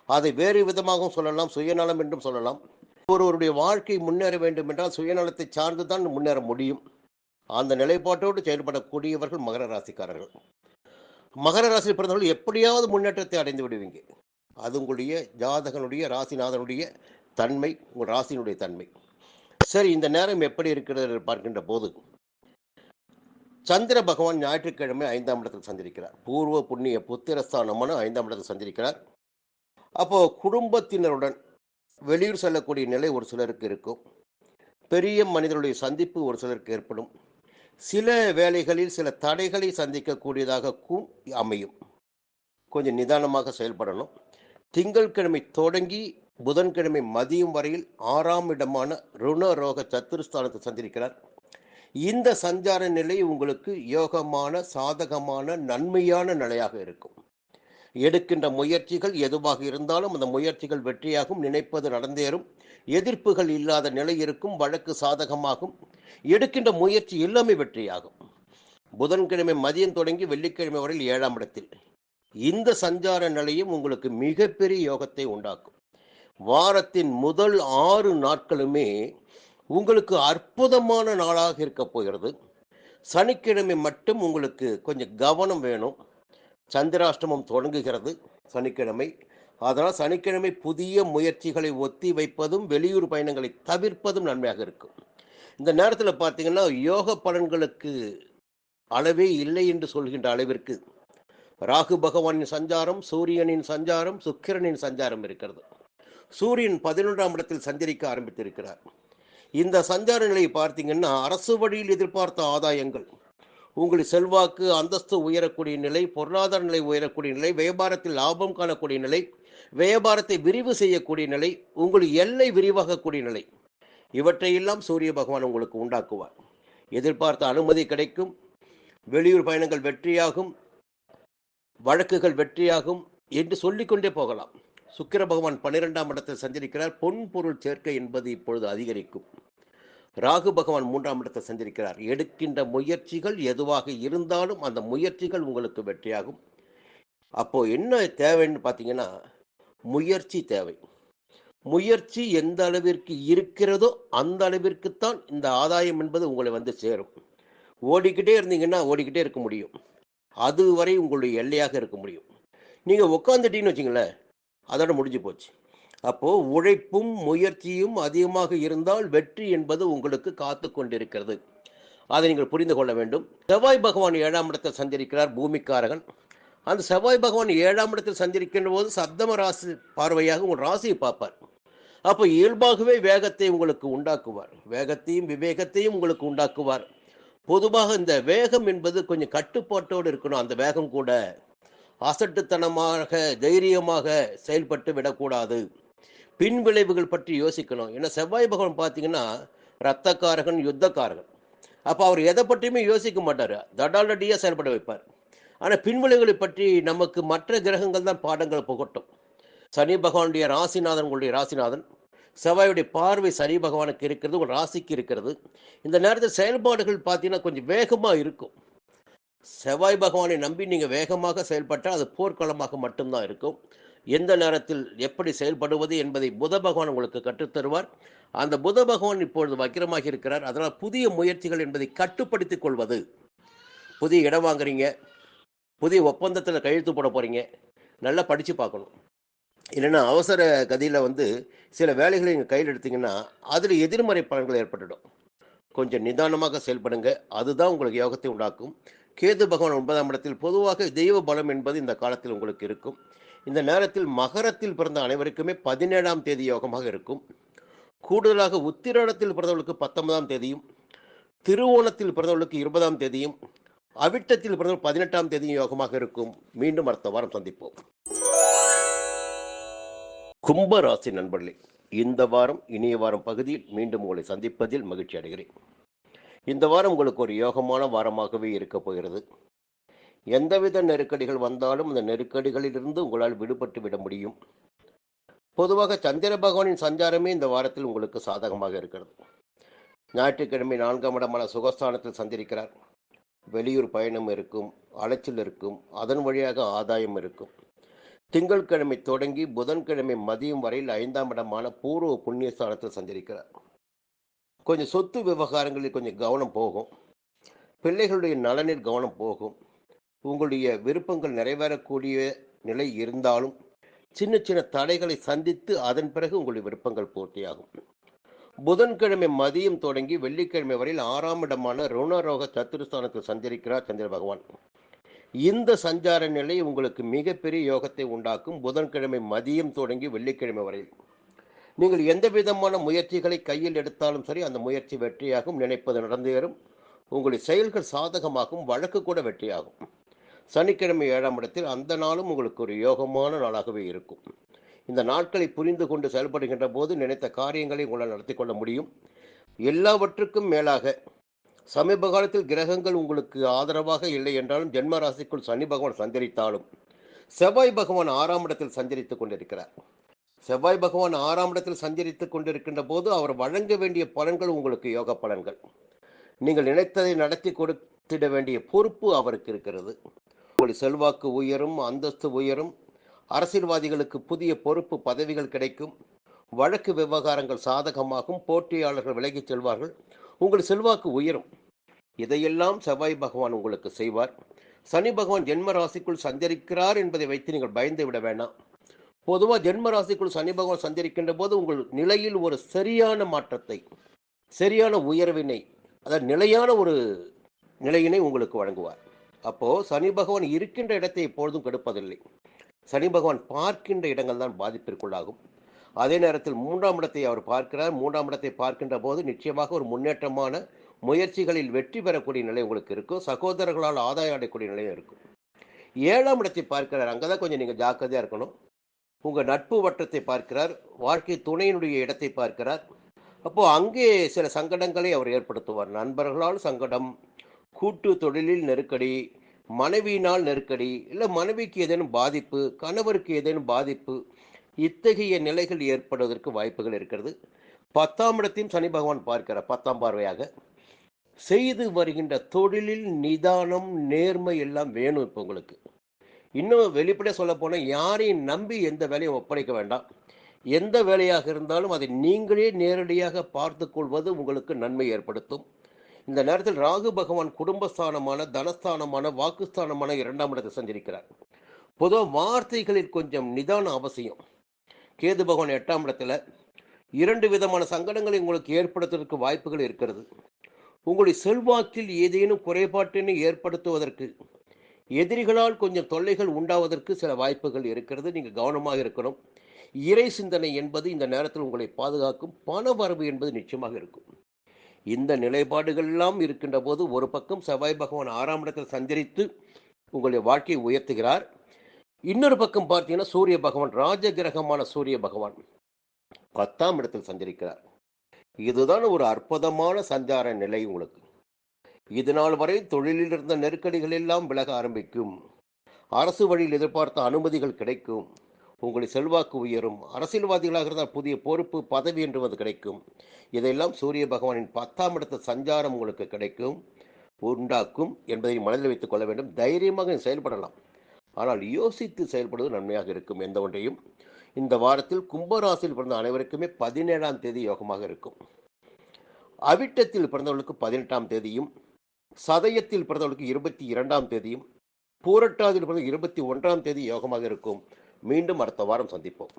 அதை வேறு விதமாகவும் சொல்லலாம், சுயநலம் என்றும் சொல்லலாம். ஒருவருடைய வாழ்க்கை முன்னேற வேண்டும் என்றால் சுயநலத்தை சார்ந்துதான் முன்னேற முடியும். அந்த நிலைப்பாட்டோடு செயல்படக்கூடியவர்கள் மகர ராசிக்காரர்கள். மகர ராசியில் பிறந்தவர்கள் எப்படியாவது முன்னேற்றத்தை அடைந்து விடுவீங்க. அது உங்களுடைய ஜாதகனுடைய, ராசிநாதனுடைய தன்மை, உங்கள் ராசியினுடைய தன்மை. சரி, இந்த நேரம் எப்படி இருக்கிறது பார்க்கின்ற போது சந்திர பகவான் ஞாயிற்றுக்கிழமை 5ஆம் இடத்தில் சஞ்சரிக்கிறார். பூர்வ புண்ணிய புத்திரஸ்தானமான 5ஆம் இடத்தில் சஞ்சரிக்கிறார். அப்போ குடும்பத்தினருடன் வெளியூர் செல்லக்கூடிய நிலை ஒரு சிலருக்கு இருக்கும். பெரிய மனிதர்களுடைய சந்திப்பு ஒரு சிலருக்கு ஏற்படும். சில வேளைகளில் சில தடைகளை சந்திக்கக்கூடியதாகவும் அமையும். கொஞ்சம் நிதானமாக செயல்படணும். திங்கட்கிழமை தொடங்கி புதன்கிழமை மதியம் வரையில் 6ஆம் இடமான ருணரோக சத்துருஸ்தானத்தை சஞ்சரிக்கிறார். இந்த சஞ்சார நிலை உங்களுக்கு யோகமான, சாதகமான, நன்மையான நிலையாக இருக்கும். எடுக்கின்ற முயற்சிகள் எதுவாக இருந்தாலும் அந்த முயற்சிகள் வெற்றியாகும், நினைப்பது நடந்தேறும், எதிர்ப்புகள் இல்லாத நிலை இருக்கும், வழக்கு சாதகமாகும், எடுக்கின்ற முயற்சி எல்லாமே வெற்றியாகும். புதன்கிழமை மதியம் தொடங்கி வெள்ளிக்கிழமை வரையில் 7ஆம் இடத்தில் இந்த சஞ்சார நிலையும் உங்களுக்கு மிகப்பெரிய யோகத்தை உண்டாக்கும். வாரத்தின் முதல் 6 நாட்களுமே உங்களுக்கு அற்புதமான நாளாக இருக்க போகிறது. சனிக்கிழமை மட்டும் உங்களுக்கு கொஞ்சம் கவனம் வேணும். சந்திராஷ்டமம் தொடங்குகிறது சனிக்கிழமை. அதனால் சனிக்கிழமை புதிய முயற்சிகளை ஒத்தி வைப்பதும் வெளியூர் பயணங்களை தவிர்ப்பதும் நன்மையாக இருக்கும். இந்த நேரத்தில் பார்த்தீங்கன்னா யோக பலன்களுக்கு அளவே இல்லை என்று சொல்கின்ற அளவிற்கு ராகு பகவானின் சஞ்சாரம், சூரியனின் சஞ்சாரம், சுக்கிரனின் சஞ்சாரம் இருக்கிறது. சூரியன் 11ஆம் இடத்தில் சஞ்சரிக்க ஆரம்பித்திருக்கிறார். இந்த சஞ்சார நிலையை பார்த்தீங்கன்னா அரசு வழியில் எதிர்பார்த்த ஆதாயங்கள், உங்களுடைய செல்வாக்கு அந்தஸ்து உயரக்கூடிய நிலை, பொருளாதார நிலை உயரக்கூடிய நிலை, வியாபாரத்தில் லாபம் காணக்கூடிய நிலை, வியாபாரத்தை விரிவு செய்யக்கூடிய நிலை, உங்களுடைய எல்லை விரிவாகக்கூடிய நிலை, இவற்றையெல்லாம் சூரிய பகவான் உங்களுக்கு உண்டாக்குவார். எதிர்பார்த்த அனுமதி கிடைக்கும், வெளியூர் பயணங்கள் வெற்றியாகும், வழக்குகள் வெற்றியாகும் என்று சொல்லிக்கொண்டே போகலாம். சுக்கிர பகவான் 12ஆம் இடத்தில் சஞ்சரிக்கிறார். பொன் பொருள் சேர்க்கை என்பது இப்பொழுது அதிகரிக்கும். ராகு பகவான் 3ஆம் இடத்தை சஞ்சரிக்கிறார். எடுக்கின்ற முயற்சிகள் எதுவாக இருந்தாலும் அந்த முயற்சிகள் உங்களுக்கு வெற்றியாகும். அப்போ என்ன தேவைன்னு பார்த்தீங்கன்னா, முயற்சி தேவை. முயற்சி எந்த அளவிற்கு இருக்கிறதோ அந்த அளவிற்குத்தான் இந்த ஆதாயம் என்பது உங்களை வந்து சேரும். ஓடிக்கிட்டே இருந்தீங்கன்னா ஓடிக்கிட்டே இருக்க முடியும். அதுவரை உங்களுடைய எல்லையாக இருக்க முடியும். நீங்கள் உட்காந்துட்டீங்கன்னு வச்சுங்களேன், அதோட முடிஞ்சு போச்சு. அப்போது உழைப்பும் முயற்சியும் அதிகமாக இருந்தால் வெற்றி என்பது உங்களுக்கு காத்து கொண்டிருக்கிறது. அதை நீங்கள் புரிந்து கொள்ள வேண்டும். செவ்வாய் பகவான் 7ஆம் இடத்தில் சஞ்சரிக்கிறார், பூமிக்காரகன். அந்த செவ்வாய் பகவான் 7ஆம் இடத்தில் சஞ்சரிக்கின்ற போது சப்தம ராசி பார்வையாக உங்கள் ராசியை பார்ப்பார். அப்போ இயல்பாகவே வேகத்தை உங்களுக்கு உண்டாக்குவார். வேகத்தையும் விவேகத்தையும் உங்களுக்கு உண்டாக்குவார். பொதுவாக இந்த வேகம் என்பது கொஞ்சம் கட்டுப்பாட்டோடு இருக்கணும். அந்த வேகம் கூட அசட்டுத்தனமாக தைரியமாக செயல்பட்டு விடக்கூடாது. பின் விளைவுகள் பற்றி யோசிக்கணும். ஏன்னா செவ்வாய் பகவான் பார்த்தீங்கன்னா ரத்தக்காரகன், யுத்தக்காரகன். அப்போ அவர் எதை பற்றியுமே யோசிக்க மாட்டார், தடாலடியாக செயல்பட வைப்பார். ஆனால் பின்விளைவுகளை பற்றி நமக்கு மற்ற கிரகங்கள் தான் பாடங்களை புகட்டும். சனி பகவானுடைய ராசிநாதன் உங்களுடைய ராசிநாதன், செவ்வாயுடைய பார்வை சனி பகவானுக்கு இருக்கிறது, உங்கள் ராசிக்கு இருக்கிறது. இந்த நேரத்தில் செயல்பாடுகள் பார்த்தீங்கன்னா கொஞ்சம் வேகமாக இருக்கும். செவ்வாய் பகவானை நம்பி நீங்கள் வேகமாக செயல்பட்டால் அது போர்க்களமாக மட்டும்தான் இருக்கும். எந்த நேரத்தில் எப்படி செயல்படுவது என்பதை புத பகவான் உங்களுக்கு கற்றுத்தருவார். அந்த புத பகவான் இப்பொழுது வக்கிரமாக இருக்கிறார். அதனால் புதிய முயற்சிகள் என்பதை கட்டுப்படுத்திக் கொள்வது. புதிய இடம் வாங்குறீங்க, புதிய ஒப்பந்தத்தில் கையெழுத்து போட போகிறீங்க, நல்லா படித்து பார்க்கணும். இல்லைன்னா அவசர கதியில் வந்து சில வேலைகளை நீங்கள் கையில் எடுத்தீங்கன்னா அதில் எதிர்மறை பலன்கள் ஏற்பட்டுடும். கொஞ்சம் நிதானமாக செயல்படுங்க, அதுதான் உங்களுக்கு யோகத்தை உண்டாக்கும். கேது பகவான் 9ஆம் இடத்தில், பொதுவாக தெய்வ பலம் என்பது இந்த காலத்தில் உங்களுக்கு இருக்கும். இந்த நேரத்தில் மகரத்தில் பிறந்த அனைவருக்குமே 17ஆம் தேதி யோகமாக இருக்கும். கூடுதலாக உத்திராடத்தில் பிறந்தவர்களுக்கு 19ஆம் தேதியும், திருவோணத்தில் பிறந்தவர்களுக்கு 20ஆம் தேதியும், அவிட்டத்தில் பிறந்தவர்கள் 18ஆம் தேதியும் யோகமாக இருக்கும். மீண்டும் அடுத்த வாரம் சந்திப்போம். கும்பராசி நண்பர்களே, இந்த வாரம் இனிய வாரம் பகுதியில் மீண்டும் உங்களை சந்திப்பதில் மகிழ்ச்சி அடைகிறேன். இந்த வாரம் உங்களுக்கு ஒரு யோகமான வாரமாகவே இருக்க போகிறது. எந்தவித நெருக்கடிகள் வந்தாலும் அந்த நெருக்கடிகளிலிருந்து உங்களால் விடுபட்டு விட முடியும். பொதுவாக சந்திர பகவானின் சஞ்சாரமே இந்த வாரத்தில் உங்களுக்கு சாதகமாக இருக்கிறது. ஞாயிற்றுக்கிழமை 4ஆம் இடமான சுகஸ்தானத்தில் சந்திரிக்கிறார். வெளியூர் பயணம் இருக்கும், அலைச்சல் இருக்கும், அதன் வழியாக ஆதாயம் இருக்கும். திங்கட்கிழமை தொடங்கி புதன்கிழமை மதியம் வரையில் 5ஆம் இடமான பூர்வ புண்ணியஸ்தானத்தில் சஞ்சரிக்கிறார். கொஞ்சம் சொத்து விவகாரங்களில் கொஞ்சம் கவனம் போகும். பிள்ளைகளுடைய நலனில் கவனம் போகும். உங்களுடைய விருப்பங்கள் நிறைவேறக்கூடிய நிலை இருந்தாலும் சின்ன சின்ன தடைகளை சந்தித்து அதன் பிறகு உங்களுடைய விருப்பங்கள் பூர்த்தியாகும். புதன்கிழமை மதியம் தொடங்கி வெள்ளிக்கிழமை வரையில் 6ஆம் இடமான ருணரோக சத்துருஸ்தானத்தில் சஞ்சரிக்கிறார் சந்திர பகவான். இந்த சஞ்சார நிலை உங்களுக்கு மிகப்பெரிய யோகத்தை உண்டாக்கும். புதன்கிழமை மதியம் தொடங்கி வெள்ளிக்கிழமை வரையில் நீங்கள் எந்த விதமான முயற்சிகளை கையில் எடுத்தாலும் சரி, அந்த முயற்சி வெற்றியாகும். நினைப்பது நடந்தேறும். உங்களுடைய செயல்கள் சாதகமாகும். வழக்கு கூட வெற்றியாகும். சனிக்கிழமை 7ஆம் இடத்தில், அந்த நாளும் உங்களுக்கு ஒரு யோகமான நாளாகவே இருக்கும். இந்த நாட்களை புரிந்து கொண்டு செயல்படுகின்ற போது நினைத்த காரியங்களை உங்களால் நடத்தி கொள்ள முடியும். எல்லாவற்றுக்கும் மேலாக சமீப காலத்தில் கிரகங்கள் உங்களுக்கு ஆதரவாக இல்லை என்றாலும் ஜென்ம ராசிக்குள் சனி பகவான் சஞ்சரித்தாலும் செவ்வாய் பகவான் 6ஆம் இடத்தில் சஞ்சரித்துக் கொண்டிருக்கிறார். செவ்வாய் பகவான் 6ஆம் இடத்தில் சஞ்சரித்துக் கொண்டிருக்கின்ற போது அவர் வழங்க வேண்டிய பலன்கள் உங்களுக்கு யோக பலன்கள். நீங்கள் நினைத்ததை நடத்தி கொடுத்திட வேண்டிய பொறுப்பு அவருக்கு இருக்கிறது. உங்களுடைய செல்வாக்கு உயரும், அந்தஸ்து உயரும். அரசியல்வாதிகளுக்கு புதிய பொறுப்பு பதவிகள் கிடைக்கும். வழக்கு விவகாரங்கள் சாதகமாகும். போட்டியாளர்கள் விலகிச் செல்வார்கள். உங்கள் செல்வாக்கு உயரும். இதையெல்லாம் செவ்வாய் பகவான் உங்களுக்கு செய்வார். சனி பகவான் ஜென்ம ராசிக்குள் சஞ்சரிக்கிறார் என்பதை வைத்து நீங்கள் பயந்து விட வேண்டாம். பொதுவாக ஜென்ம ராசிக்குள் சனி பகவான் சஞ்சரிக்கின்ற போது உங்கள் நிலையில் ஒரு சரியான மாற்றத்தை, சரியான உயர்வினை, அதாவது நிலையான ஒரு நிலையினை உங்களுக்கு வழங்குவார். அப்போது சனி பகவான் இருக்கின்ற இடத்தை எப்பொழுதும் கெடுப்பதில்லை. சனி பகவான் பார்க்கின்ற இடங்கள் தான் பாதிப்பிற்குள்ளாகும். அதே நேரத்தில் 3ஆம் இடத்தை அவர் பார்க்கிறார். 3ஆம் இடத்தை பார்க்கின்ற போது நிச்சயமாக ஒரு முன்னேற்றமான முயற்சிகளில் வெற்றி பெறக்கூடிய நிலை உங்களுக்கு இருக்கும். சகோதரர்களால் ஆதாயம் அடையக்கூடிய நிலையும் இருக்கும். 7ஆம் இடத்தை பார்க்கிறார். அங்க தான் கொஞ்சம் நீங்க ஜாக்கிரதையா இருக்கணும். உங்க நட்பு வட்டத்தை பார்க்கிறார். வாழ்க்கை துணையினுடைய இடத்தை பார்க்கிறார். அப்போ அங்கே சில சங்கடங்களை அவர் ஏற்படுத்துவார். நண்பர்களால் சங்கடம், கூட்டு தொழிலில் நெருக்கடி, மனைவியினால் நெருக்கடி, இல்லை மனைவிக்கு ஏதேனும் பாதிப்பு, கணவருக்கு ஏதேனும் பாதிப்பு, இத்தகைய நிலைகள் ஏற்படுவதற்கு வாய்ப்புகள் இருக்கிறது. 10ஆம் இடத்தையும் சனி பகவான் பார்க்கிறார் 10ஆம் பார்வையாக. செய்து வருகின்ற தொழிலில் நிதானம், நேர்மை எல்லாம் வேணும். இப்போ உங்களுக்கு இன்னும் வெளிப்படையாக சொல்ல போனால் யாரையும் நம்பி எந்த வேலையும் ஒப்படைக்க வேண்டாம். எந்த வேலையாக இருந்தாலும் அதை நீங்களே நேரடியாக பார்த்து கொள்வது உங்களுக்கு நன்மை ஏற்படுத்தும். இந்த நேரத்தில் ராகு பகவான் குடும்பஸ்தானமான, தனஸ்தானமான, வாக்குஸ்தானமான 2ஆம் இடத்தை சஞ்சரிக்கிறார். பொதுவாக வார்த்தைகளில் கொஞ்சம் நிதானம் அவசியம். கேது பகவான் 8ஆம் இடத்துல 2 விதமான சங்கடங்களை உங்களுக்கு ஏற்படுத்துவதற்கு வாய்ப்புகள் இருக்கிறது. உங்களுடைய செல்வாக்கில் ஏதேனும் குறைபாட்டினை ஏற்படுத்துவதற்கு, எதிரிகளால் கொஞ்சம் தொல்லைகள் உண்டாவதற்கு சில வாய்ப்புகள் இருக்கிறது. நீங்கள் கவனமாக இருக்கணும். இறை சிந்தனை என்பது இந்த நேரத்தில் உங்களை பாதுகாக்கும். பண வரவு என்பது நிச்சயமாக இருக்கும். இந்த நிலைப்பாடுகள் எல்லாம் இருக்கின்ற போது ஒரு பக்கம் செவ்வாய் பகவான் 6ஆம் இடத்தில் சஞ்சரித்து உங்களுடைய வாழ்க்கையை உயர்த்துகிறார். இன்னொரு பக்கம் பார்த்தீங்கன்னா சூரிய பகவான், ராஜ கிரகமான சூரிய பகவான் 10ஆம் இடத்தில் சஞ்சரிக்கிறார். இதுதான் ஒரு அற்புதமான சஞ்சார நிலை உங்களுக்கு. இது நாள் வரை தொழிலில் இருந்த நெருக்கடிகள் எல்லாம் விலக ஆரம்பிக்கும். அரசு வழியில் எதிர்பார்த்த அனுமதிகள் கிடைக்கும். உங்களுடைய செல்வாக்கு உயரும். அரசியல்வாதிகளாக இருந்தால் புதிய பொறுப்பு, பதவி என்றுவது கிடைக்கும். இதையெல்லாம் சூரிய பகவானின் 10ஆம் இடத்து சஞ்சாரம் உங்களுக்கு கிடைக்கும், உண்டாக்கும் என்பதை மனதில் வைத்துக் கொள்ள வேண்டும். தைரியமாக செயல்படலாம். ஆனால் யோசித்து செயல்படுவது நன்மையாக இருக்கும். எந்த ஒன்றையும் இந்த வாரத்தில் கும்பராசியில் பிறந்த அனைவருக்குமே 17ஆம் தேதி யோகமாக இருக்கும். அவிட்டத்தில் பிறந்தவர்களுக்கு 18ஆம் தேதியும், சதயத்தில் பிறந்தவர்களுக்கு 22ஆம் தேதியும், பூரட்டாதியில் பிறந்த 21ஆம் தேதி யோகமாக இருக்கும். மீண்டும் அடுத்த வாரம் சந்திப்போம்.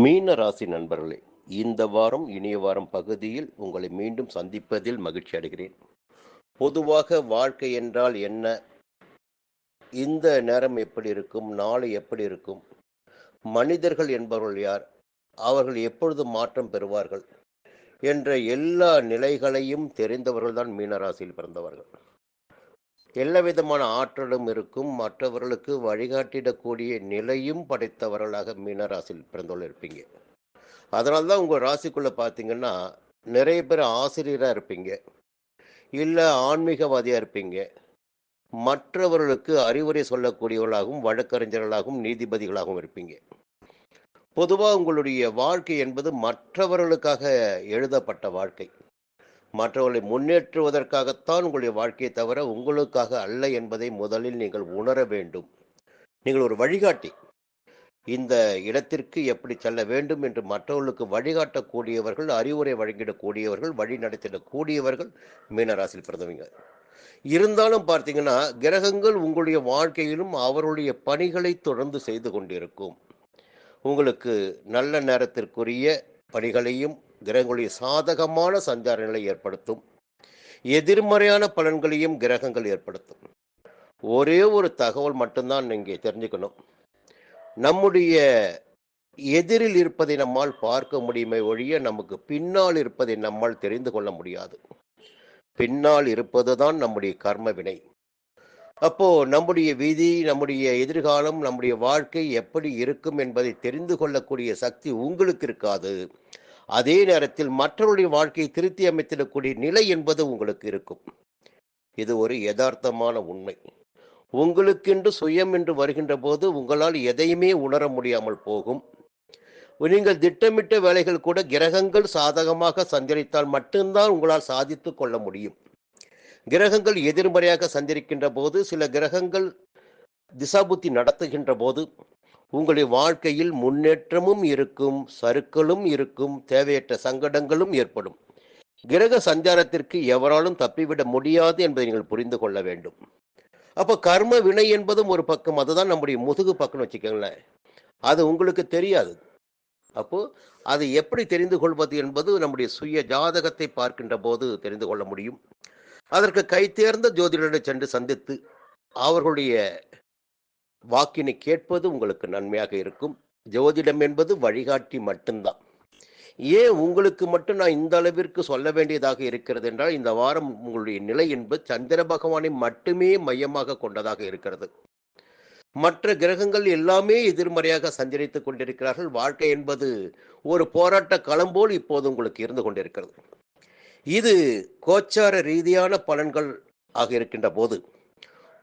மீன ராசி நண்பர்களே, இந்த வாரம் இனிய வாரம் பகுதியில் உங்களை மீண்டும் சந்திப்பதில் மகிழ்ச்சி அடைகிறேன். பொதுவாக வாழ்க்கை என்றால் என்ன, இந்த நேரம் எப்படி இருக்கும், நாளை எப்படி இருக்கும், மனிதர்கள் என்பவர்கள் யார், அவர்கள் எப்பொழுது மாற்றம் பெறுவார்கள் என்ற எல்லா நிலைகளையும் தெரிந்தவர்கள் தான் மீனராசியில் பிறந்தவர்கள். எல்லா விதமான ஆற்றலும் இருக்கும். மற்றவர்களுக்கு வழிகாட்டிடக்கூடிய நிலையும் படைத்தவர்களாக மீனராசியில் பிறந்தவர்கள் இருப்பீங்க. அதனால்தான் உங்கள் ராசிக்குள்ளே பார்த்தீங்கன்னா நிறைய பேர் ஆசிரியராக இருப்பீங்க, இல்லை ஆன்மீகவாதியாக இருப்பீங்க, மற்றவர்களுக்கு அறிவுரை சொல்லக்கூடியவர்களாகவும் வழக்கறிஞர்களாகவும் நீதிபதிகளாகவும் இருப்பீங்க. பொதுவாக உங்களுடைய வாழ்க்கை என்பது மற்றவர்களுக்காக எழுதப்பட்ட வாழ்க்கை. மற்றவர்களை முன்னேற்றுவதற்காகத்தான் உங்களுடைய வாழ்க்கையை தவிர உங்களுக்காக அல்ல என்பதை முதலில் நீங்கள் உணர வேண்டும். நீங்கள் ஒரு வழிகாட்டி. இந்த இடத்திற்கு எப்படி செல்ல வேண்டும் என்று மற்றவர்களுக்கு வழிகாட்டக்கூடியவர்கள், அறிவுரை வழங்கிடக்கூடியவர்கள், வழி நடத்திடக்கூடியவர்கள் மீனராசியில் பிறந்தவங்க. இருந்தாலும் பார்த்தீங்கன்னா கிரகங்கள் உங்களுடைய வாழ்க்கையிலும் அவருடைய பணிகளை தொடர்ந்து செய்து கொண்டிருக்கும். உங்களுக்கு நல்ல நேரத்திற்குரிய பணிகளையும் கிரகங்களுடைய சாதகமான சஞ்சார நிலை ஏற்படுத்தும். எதிர்மறையான பலன்களையும் கிரகங்கள் ஏற்படுத்தும். ஒரே ஒரு தகவல் மட்டும்தான் நீங்க தெரிஞ்சுக்கணும். நம்முடைய எதிரில் இருப்பதை நம்மால் பார்க்க முடியுமே ஒழிய நமக்கு பின்னால் இருப்பதை நம்மால் தெரிந்து கொள்ள முடியாது. பின்னால் இருப்பதுதான் நம்முடைய கர்ம வினை. அப்போ நம்முடைய விதி, நம்முடைய எதிர்காலம், நம்முடைய வாழ்க்கை எப்படி இருக்கும் என்பதை தெரிந்து கொள்ளக்கூடிய சக்தி உங்களுக்கு இருக்காது. அதே நேரத்தில் மற்றவருடைய வாழ்க்கையை திருத்தி அமைத்திடக்கூடிய நிலை என்பது உங்களுக்கு இருக்கும். இது ஒரு யதார்த்தமான உண்மை. உங்களுக்கென்று சுயம் என்று வருகின்ற போது உங்களால் எதையுமே உணர முடியாமல் போகும். நீங்கள் திட்டமிட்ட வேலைகள் கூட கிரகங்கள் சாதகமாக சஞ்சரித்தால் மட்டும்தான் உங்களால் சாதித்து கொள்ள முடியும். கிரகங்கள் எதிர்மறையாக சஞ்சரிக்கின்ற போது, சில கிரகங்கள் திசாபுத்தி நடத்துகின்ற போது உங்களுடைய வாழ்க்கையில் முன்னேற்றமும் இருக்கும், சறுக்கலும் இருக்கும், தேவையற்ற சங்கடங்களும் ஏற்படும். கிரக சஞ்சாரத்திற்கு எவராலும் தப்பிவிட முடியாது என்பதை நீங்கள் புரிந்து கொள்ள வேண்டும். அப்போ கர்ம வினை என்பதும் ஒரு பக்கம், அதுதான் நம்முடைய முதுகு பக்கம் வச்சுக்கோங்களேன். அது உங்களுக்கு தெரியாது. அப்போ அதை எப்படி தெரிந்து கொள்வது என்பது நம்முடைய சுய ஜாதகத்தை பார்க்கின்ற போது தெரிந்து கொள்ள முடியும். அதற்கு கைதேர்ந்த ஜோதிடரை சென்று சந்தித்து அவர்களுடைய வாக்கினை கேட்பது உங்களுக்கு நன்மையாக இருக்கும். ஜோதிடம் என்பது வழிகாட்டி மட்டும்தான். ஏன் உங்களுக்கு மட்டும் நான் இந்த அளவிற்கு சொல்ல வேண்டியதாக இருக்கிறது என்றால், இந்த வாரம் உங்களுடைய நிலை என்பது சந்திர பகவானை மட்டுமே மையமாக கொண்டதாக இருக்கிறது. மற்ற கிரகங்கள் எல்லாமே எதிர்மறையாக சஞ்சரித்துக் கொண்டிருக்கிறார்கள். வாழ்க்கை என்பது ஒரு போராட்ட களம் போல் இப்போது உங்களுக்கு இருந்து கொண்டிருக்கிறது. இது கோச்சார ரீதியான பலன்கள் ஆக இருக்கின்ற போது,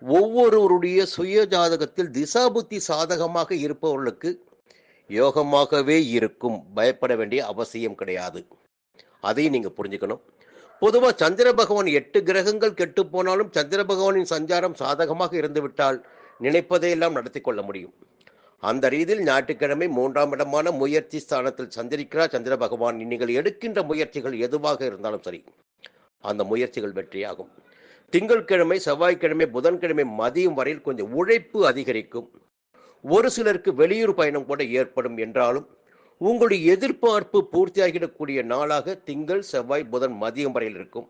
ஒவ்வொருவருடைய சுய ஜாதகத்தில் திசாபுத்தி சாதகமாக இருப்பவர்களுக்கு யோகமாகவே இருக்கும். பயப்பட வேண்டிய அவசியம் கிடையாது. அதையும் நீங்க புரிஞ்சுக்கணும். பொதுவாக சந்திர பகவான் 8 கிரகங்கள் கெட்டு போனாலும் சந்திர பகவானின் சஞ்சாரம் சாதகமாக இருந்துவிட்டால் நினைப்பதையெல்லாம் நடத்தி கொள்ள முடியும். அந்த ரீதியில் ஞாயிற்றுக்கிழமை 3ஆம் இடமான முயற்சி ஸ்தானத்தில் சஞ்சரிக்கிறார் சந்திர பகவான். நீங்கள் எடுக்கின்ற முயற்சிகள் எதுவாக இருந்தாலும் சரி, அந்த முயற்சிகள் வெற்றியாகும். திங்கட்கிழமை, செவ்வாய்க்கிழமை, புதன்கிழமை மதியம் வரையில் கொஞ்சம் உழைப்பு அதிகரிக்கும். ஒரு சிலருக்கு வெளியூர் பயணம் கூட ஏற்படும். என்றாலும் உங்களுடைய எதிர்பார்ப்பு பூர்த்தியாகிடக்கூடிய நாளாக திங்கள், செவ்வாய், புதன் மதியம் வரையில் இருக்கும்.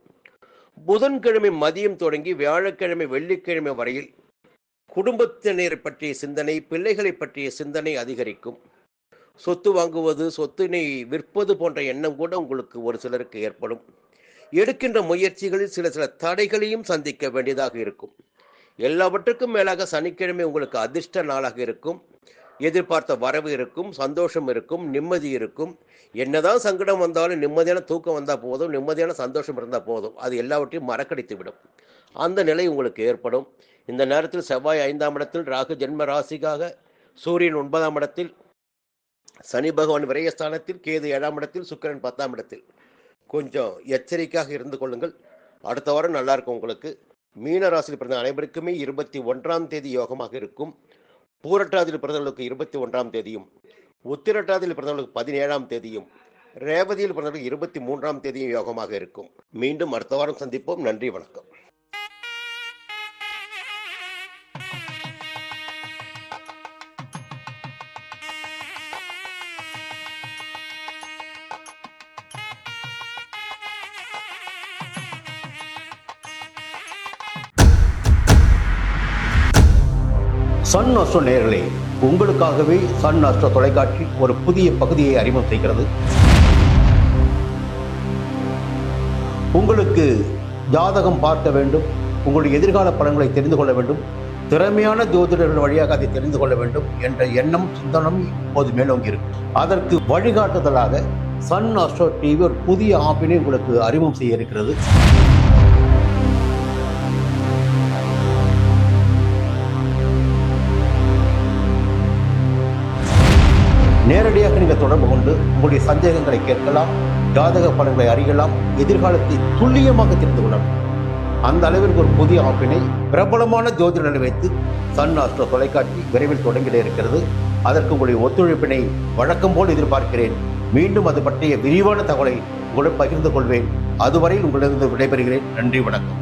புதன்கிழமை மதியம் தொடங்கி வியாழக்கிழமை, வெள்ளிக்கிழமை வரையில் குடும்பத்தினரை பற்றிய சிந்தனை, பிள்ளைகளை பற்றிய சிந்தனை அதிகரிக்கும். சொத்து வாங்குவது, சொத்தினை விற்பது போன்ற எண்ணம் கூட உங்களுக்கு ஒரு சிலருக்கு ஏற்படும். எடுக்கின்ற முயற்சிகளில் சில தடைகளையும் சந்திக்க வேண்டியதாக இருக்கும். எல்லாவற்றுக்கும் மேலாக சனிக்கிழமை உங்களுக்கு அதிர்ஷ்ட நாளாக இருக்கும். எதிர்பார்த்த வரவு இருக்கும், சந்தோஷம் இருக்கும், நிம்மதி இருக்கும். என்னதான் சங்கடம் வந்தாலும் நிம்மதியான தூக்கம் வந்தால் போதும், நிம்மதியான சந்தோஷம் இருந்தால் போதும். அது எல்லாவற்றையும் மறக்கடித்து விடும். அந்த நிலை உங்களுக்கு ஏற்படும். இந்த நேரத்தில் செவ்வாய் 5ஆம் இடத்தில், ராகு ஜென்ம ராசிக்காக, சூரியன் 9ஆம் இடத்தில், சனி பகவான் விரயஸ்தானத்தில், கேது 7ஆம் இடத்தில், சுக்கிரன் 10ஆம் இடத்தில். கொஞ்சம் எச்சரிக்கையாக இருந்து கொள்ளுங்கள். அடுத்த வாரம் நல்லா இருக்கும் உங்களுக்கு. மீன ராசியில் பிறந்த அனைவருக்குமே 21ஆம் தேதி யோகமாக இருக்கும். பூரட்டாதியில் பிறந்தவர்களுக்கு 21ஆம் தேதியும், உத்திரட்டாதியில் பிறந்தவர்களுக்கு 17ஆம் தேதியும், ரேவதியில் பிறந்தவர்களுக்கு 23ஆம் தேதியும் யோகமாக இருக்கும். மீண்டும் அடுத்த வாரம் சந்திப்போம். நன்றி, வணக்கம். சன் அஸ்ட்ரோ நேயர்களே, உங்களுக்காகவே சன் அஸ்ட்ரோ தொலைக்காட்சி ஒரு புதிய பகுதியை அறிமுகம் செய்கிறது. உங்களுக்கு ஜாதகம் பார்க்க வேண்டும், உங்களுடைய எதிர்கால பலன்களை தெரிந்து கொள்ள வேண்டும், திறமையான ஜோதிடர்கள் வழியாக அதை தெரிந்து கொள்ள வேண்டும் என்ற எண்ணம், சிந்தனம் இப்போது மேலோங்கி இருக்கு. அதற்கு வழிகாட்டுதலாக சன் அஸ்ட்ரோ டிவி ஒரு புதிய ஆப்பினை உங்களுக்கு அறிமுகம் செய்ய இருக்கிறது. நேரடியாக நீங்கள் தொடர்பு கொண்டு உங்களுடைய சந்தேகங்களை கேட்கலாம், ஜாதக பலன்களை அறியலாம், எதிர்காலத்தை துல்லியமாக தெரிந்து கொள்ளலாம். அந்த அளவிற்கு ஒரு புதிய ஆப்பினை பிரபலமான ஜோதிடர்களை வைத்து சன் அஸ்ட்ரோ தொலைக்காட்சி விரைவில் தொடங்கிட இருக்கிறது. அதற்கு உங்களுடைய ஒத்துழைப்பினை வழக்கம் போல் எதிர்பார்க்கிறேன். மீண்டும் அது பற்றிய விரிவான தகவலை உங்களுடன் பகிர்ந்து கொள்வேன். அதுவரை உங்களிடம் விடைபெறுகிறேன். நன்றி, வணக்கம்.